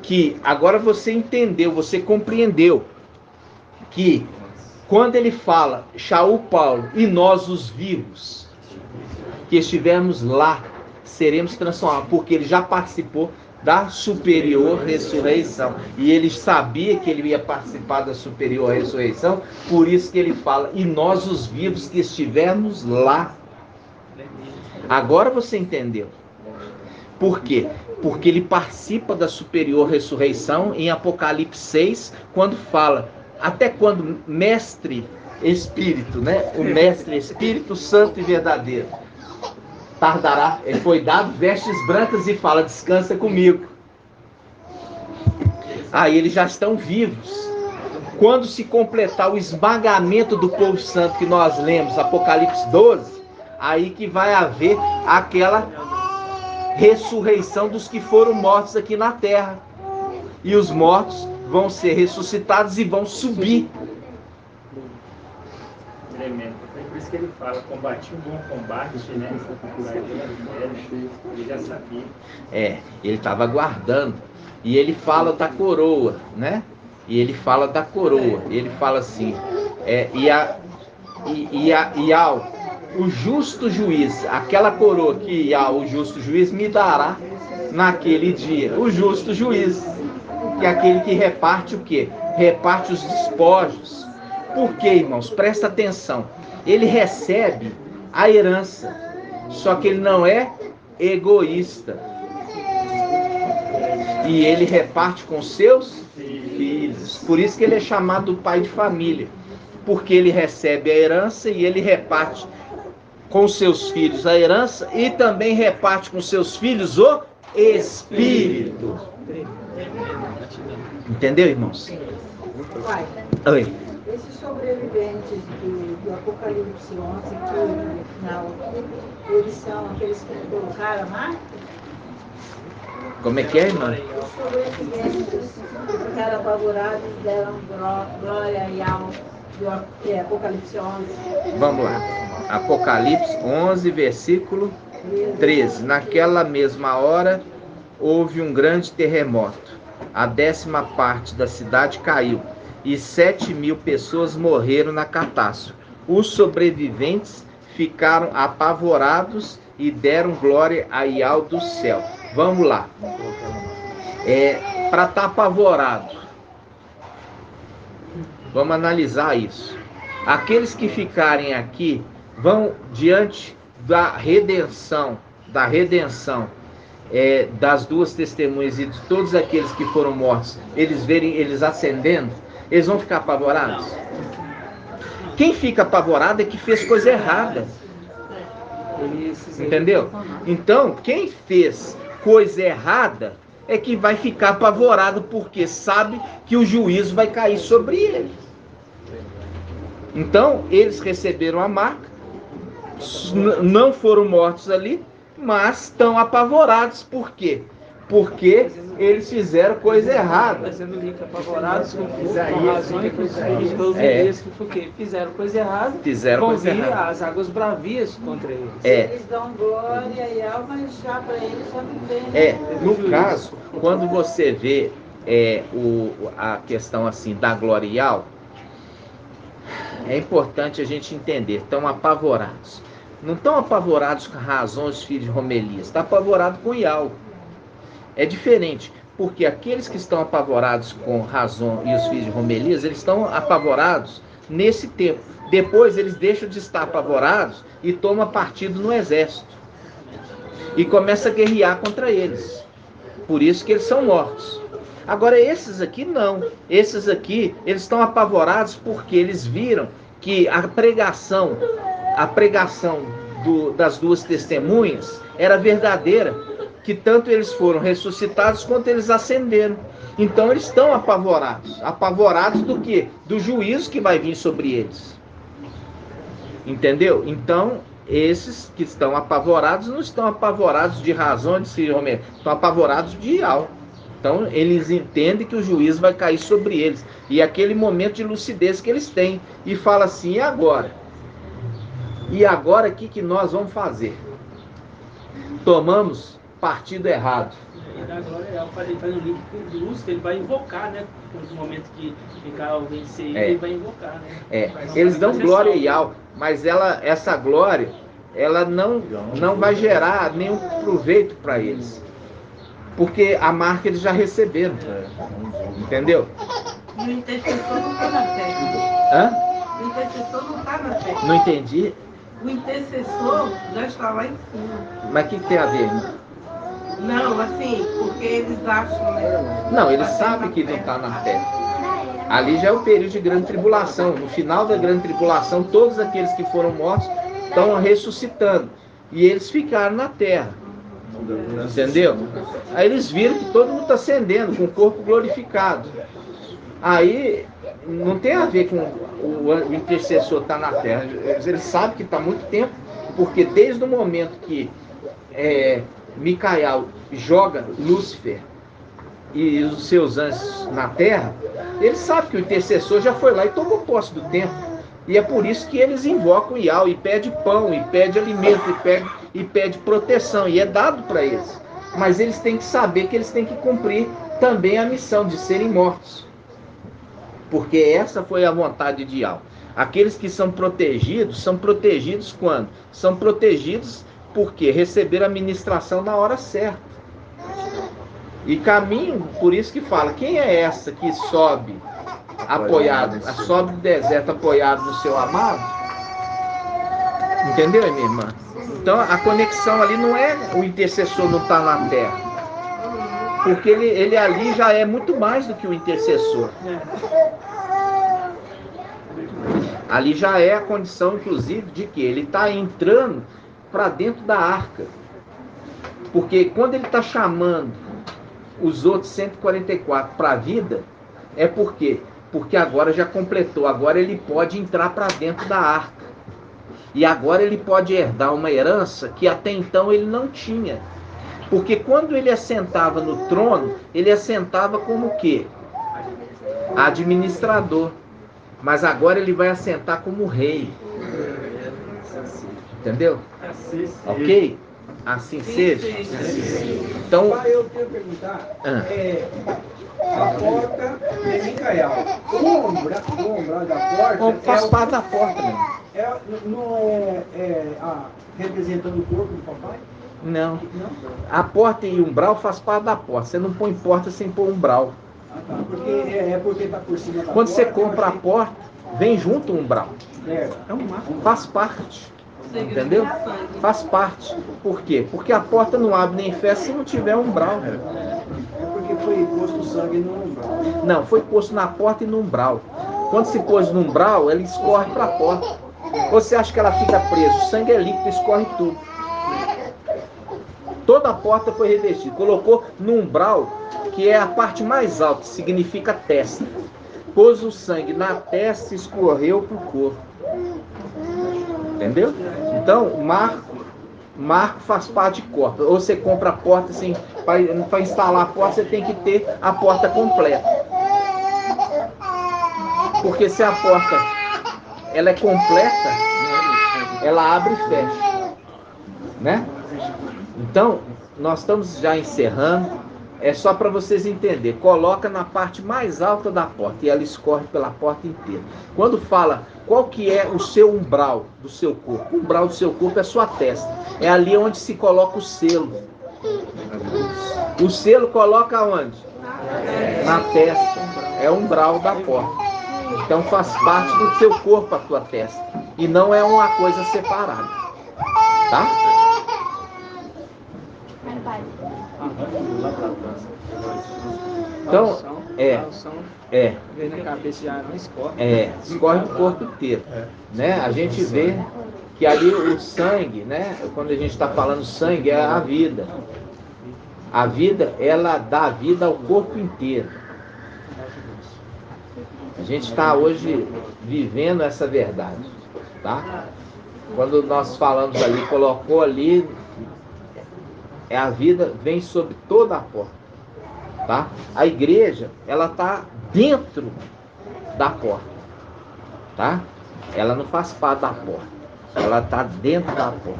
que agora você entendeu, você compreendeu que quando ele fala, Shaul Paulo, e nós os vivos, que estivermos lá, seremos transformados, porque ele já participou da superior ressurreição. E ele sabia que ele ia participar da superior ressurreição, por isso que ele fala, e nós os vivos que estivermos lá. Agora você entendeu. Por quê? Porque ele participa da superior ressurreição em Apocalipse 6, quando fala, até quando mestre Espírito, né? O mestre Espírito Santo e verdadeiro tardará, ele foi dado vestes brancas e fala, descansa comigo. Aí eles já estão vivos. Quando se completar o esmagamento do povo santo que nós lemos, Apocalipse 12, aí que vai haver aquela ressurreição dos que foram mortos aqui na terra. E os mortos vão ser ressuscitados e vão subir. Tremendo. Por isso que ele fala, combati um bom combate, né? Ele já sabia. Ele estava aguardando. E ele fala da coroa, né? E ele fala da coroa. Ele fala assim, o justo juiz, aquela coroa que o justo juiz me dará naquele dia. O justo juiz, que é aquele que reparte o quê? Reparte os despojos. Por quê, irmãos? Presta atenção. Ele recebe a herança, só que ele não é egoísta. E ele reparte com seus filhos. Por isso que ele é chamado pai de família. Porque ele recebe a herança e ele reparte com seus filhos a herança e também reparte com seus filhos o Espírito. Entendeu, irmãos? Pai, Oi. esses sobreviventes do Apocalipse 11, que no final, eles são aqueles que colocaram a marca? Como é que é, irmã? Os sobreviventes ficaram apavorados, deram glória e alma do Apocalipse 11. Vamos lá. Apocalipse 11, versículo 13. Naquela mesma hora, houve um grande terremoto. A 10ª parte da cidade caiu. E 7.000 pessoas morreram na catástrofe. Os sobreviventes ficaram apavorados e deram glória a Ial do céu. Vamos lá. Para estar apavorado, vamos analisar isso. Aqueles que ficarem aqui vão diante da redenção, das duas testemunhas e de todos aqueles que foram mortos, eles verem eles ascendendo, eles vão ficar apavorados? Quem fica apavorado é que fez coisa errada. Entendeu? Então, quem fez coisa errada é que vai ficar apavorado, porque sabe que o juízo vai cair sobre ele. Então, eles receberam a marca, não foram mortos ali, mas estão apavorados. Por quê? Porque eles fizeram coisa errada. Fazendo link apavorados com razão e porque fizeram coisa errada. Fizeram vão coisa vir errada. as águas bravias contra eles. Eles dão glória e alma, mas já para eles já não tem. No caso, quando você vê a questão assim da glória e alma, é importante a gente entender, estão apavorados. Não estão apavorados com razão os filhos de Romelias, está apavorado com Ial. É diferente, porque aqueles que estão apavorados com razão e os filhos de Romelias, eles estão apavorados nesse tempo. Depois eles deixam de estar apavorados e tomam partido no exército. E começa a guerrear contra eles. Por isso que eles são mortos. Agora esses aqui não. Esses aqui, eles estão apavorados porque eles viram que a pregação das duas testemunhas era verdadeira, que tanto eles foram ressuscitados quanto eles ascenderam. Então eles estão apavorados. Apavorados do quê? Do juízo que vai vir sobre eles. Entendeu? Então, esses que estão apavorados não estão apavorados de razão de se Romero, estão apavorados de Ial. Então, eles entendem que o juízo vai cair sobre eles. E aquele momento de lucidez que eles têm. E fala assim, e agora? E agora o que nós vamos fazer? Tomamos partido errado. E da glória, ele faz um link com Lúcifer, ele vai invocar, né? No momento que Micael vencer ele vai invocar, né? Eles dão glória e Yal, mas essa glória, ela não vai gerar nenhum proveito para eles. Porque a marca eles já receberam. Entendeu? E o intercessor não está na terra. Hã? O intercessor não está na terra. Não entendi. O intercessor já está lá em cima. Mas o que tem a ver, irmão? Não, assim, porque eles acham, né? Não, eles sabem que não está na terra. Ali já é o período de grande tribulação. No final da grande tribulação, todos aqueles que foram mortos estão ressuscitando. E eles ficaram na terra. Entendeu? Aí eles viram que todo mundo está ascendendo com o corpo glorificado. Aí não tem a ver com o intercessor estar na terra. Eles sabem que está há muito tempo, porque desde o momento que Micael joga Lúcifer e os seus anjos na terra, eles sabem que o intercessor já foi lá e tomou posse do templo. E é por isso que eles invocam Yal e pede pão, e pede alimento, e pede proteção, e é dado para eles. Mas eles têm que saber que eles têm que cumprir também a missão de serem mortos. Porque essa foi a vontade de Yal. Aqueles que são protegidos quando? São protegidos porque receberam a ministração na hora certa. E caminho, por isso que fala, quem é essa que sobe sobe do deserto apoiado no seu amado? Entendeu, minha irmã? Então a conexão ali não é o intercessor não estar na terra. Porque ele ali já é muito mais do que o intercessor. Ali já é a condição, inclusive, de que ele está entrando para dentro da arca. Porque quando ele está chamando os outros 144 para a vida, é por quê? Porque agora já completou, agora ele pode entrar para dentro da arca. E agora ele pode herdar uma herança que até então ele não tinha. Porque quando ele assentava no trono, ele assentava como o quê? Administrador. Mas agora ele vai assentar como rei. Entendeu? Ok? Assim seja. Então, eu quero perguntar, a porta de Micael, o umbral da porta faz parte da porta mesmo. Não é representando o corpo do papai? Não. A porta e umbral faz parte da porta. Você não põe porta sem pôr umbral. Tá. Porque está por cima da Quando porta. você compra a porta, vem junto o umbral. É um marco. Faz parte. Entendeu? Faz parte. Por quê? Porque a porta não abre nem fecha se não tiver umbral. É porque foi posto sangue no umbral. Não, foi posto na porta e no umbral. Quando se pôs no umbral, ela escorre para a porta. Você acha que ela fica presa? O sangue é líquido, escorre tudo. Toda a porta foi revestida. Colocou no umbral, que é a parte mais alta, que significa testa. Pôs o sangue na testa e escorreu para o corpo. Entendeu? Então, marco faz parte de corpo. Ou você compra a porta assim, para instalar a porta, você tem que ter a porta completa. Porque se a porta ela é completa, ela abre e fecha. Né? Então, nós estamos já encerrando. É só para vocês entenderem. Coloca na parte mais alta da porta e ela escorre pela porta inteira. Quando fala qual que é o seu umbral do seu corpo, o umbral do seu corpo é sua testa. É ali onde se coloca o selo. O selo coloca onde? Na testa. É o umbral da porta. Então faz parte do seu corpo a tua testa. E não é uma coisa separada. Tá? Então, vem na cabeça já não escorre. Escorre o corpo inteiro. Né? A gente vê que ali o sangue, né? Quando a gente está falando sangue, é a vida. A vida, ela dá vida ao corpo inteiro. A gente está hoje vivendo essa verdade. Tá? Quando nós falamos ali, colocou ali, a vida vem sobre toda a porta. Tá? A igreja, ela está dentro da porta. Tá? Ela não faz parte da porta. Ela está dentro da porta.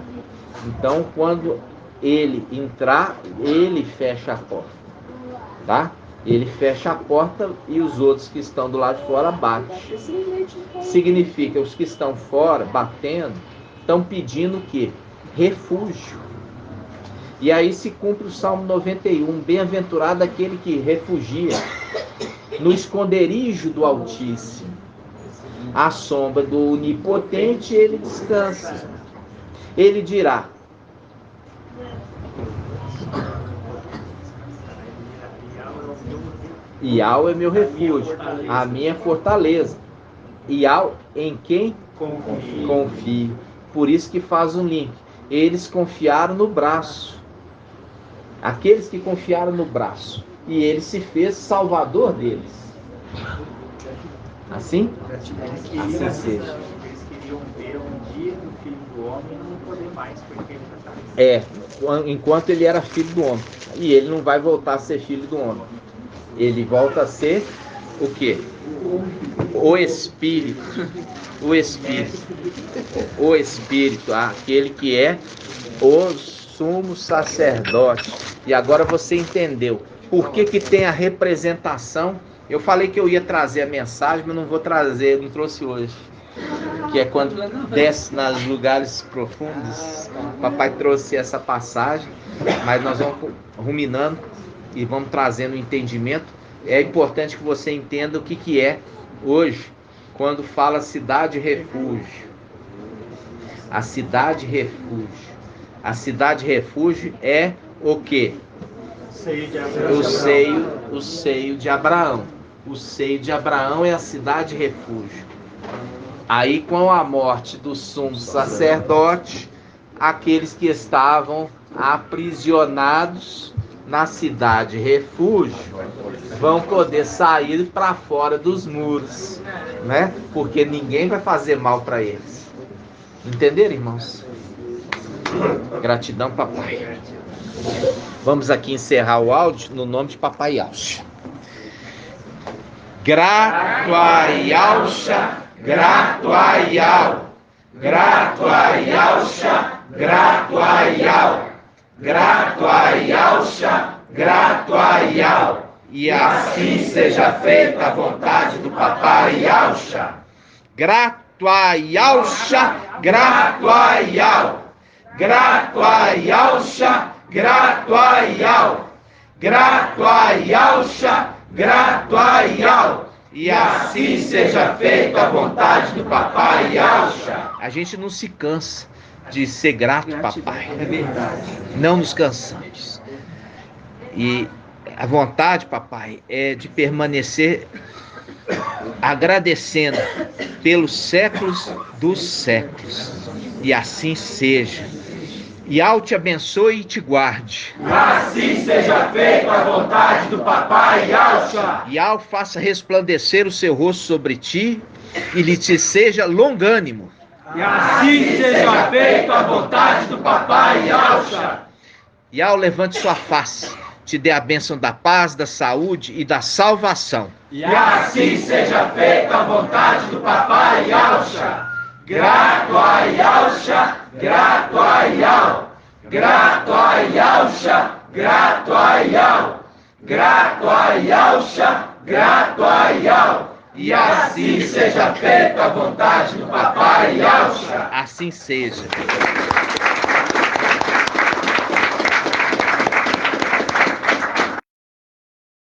Então, quando ele entrar, ele fecha a porta. Tá? Ele fecha a porta e os outros que estão do lado de fora batem. Significa, os que estão fora, batendo, estão pedindo o quê? Refúgio. E aí se cumpre o Salmo 91. Bem-aventurado aquele que refugia no esconderijo do Altíssimo. À sombra do Onipotente ele descansa. Ele dirá: Iau é meu refúgio, a minha fortaleza. Iau em quem confio. Por isso que faz um link. Eles confiaram no braço. Aqueles que confiaram no braço. E ele se fez salvador deles. Assim? Assim seja. Eles queriam ver um dia do Filho do Homem e não poder mais, porque ele já estava... Enquanto ele era filho do homem. E ele não vai voltar a ser filho do homem. Ele volta a ser o quê? O Espírito. O Espírito. O Espírito, aquele que é o sumo sacerdote. E agora você entendeu por que que tem a representação. Eu falei que eu ia trazer a mensagem, mas não vou trazer, não trouxe hoje. Que é quando desce nos lugares profundos. Papai trouxe essa passagem, mas nós vamos ruminando e vamos trazendo o entendimento. É importante que você entenda o que é hoje, quando fala cidade refúgio. A cidade refúgio. A cidade refúgio é o quê? O seio de Abraão. O seio de Abraão é a cidade refúgio. Aí, com a morte do sumo sacerdote, aqueles que estavam aprisionados na cidade refúgio vão poder sair para fora dos muros, né? Porque ninguém vai fazer mal para eles. Entenderam, irmãos? Gratidão, papai. Vamos aqui encerrar o áudio no nome de Papai Yaucha. Grato a Yaucha, grato a Yau. Grato a Yaucha, grato a Yau. Grato a Yaucha, grato a Yau. E assim seja feita a vontade do Papai Yaucha. Grato a Yaucha, grato a Yau. Grato a Yaucha, grato a Yau. Grato a Yaucha, grato a Yau. E assim seja feita a vontade do Papai Yaucha. A gente não se cansa de ser grato, papai. É verdade. Não nos cansamos. E a vontade, papai, é de permanecer agradecendo pelos séculos dos séculos. E assim seja. Yau te abençoe e te guarde. E assim seja feita a vontade do Papai Yaucha. Yau faça resplandecer o seu rosto sobre ti e lhe te seja longânimo. E assim seja feita a vontade do Papai Yaucha. Yau levante sua face, te dê a bênção da paz, da saúde e da salvação. E assim seja feita a vontade do Papai Yaucha. Grato a Yaucha, grato a Yau. Grato a Yaucha, grato a Yau. Grato a Yaucha, grato a Yau. E assim seja feita a vontade do Papai Yaucha. Assim seja.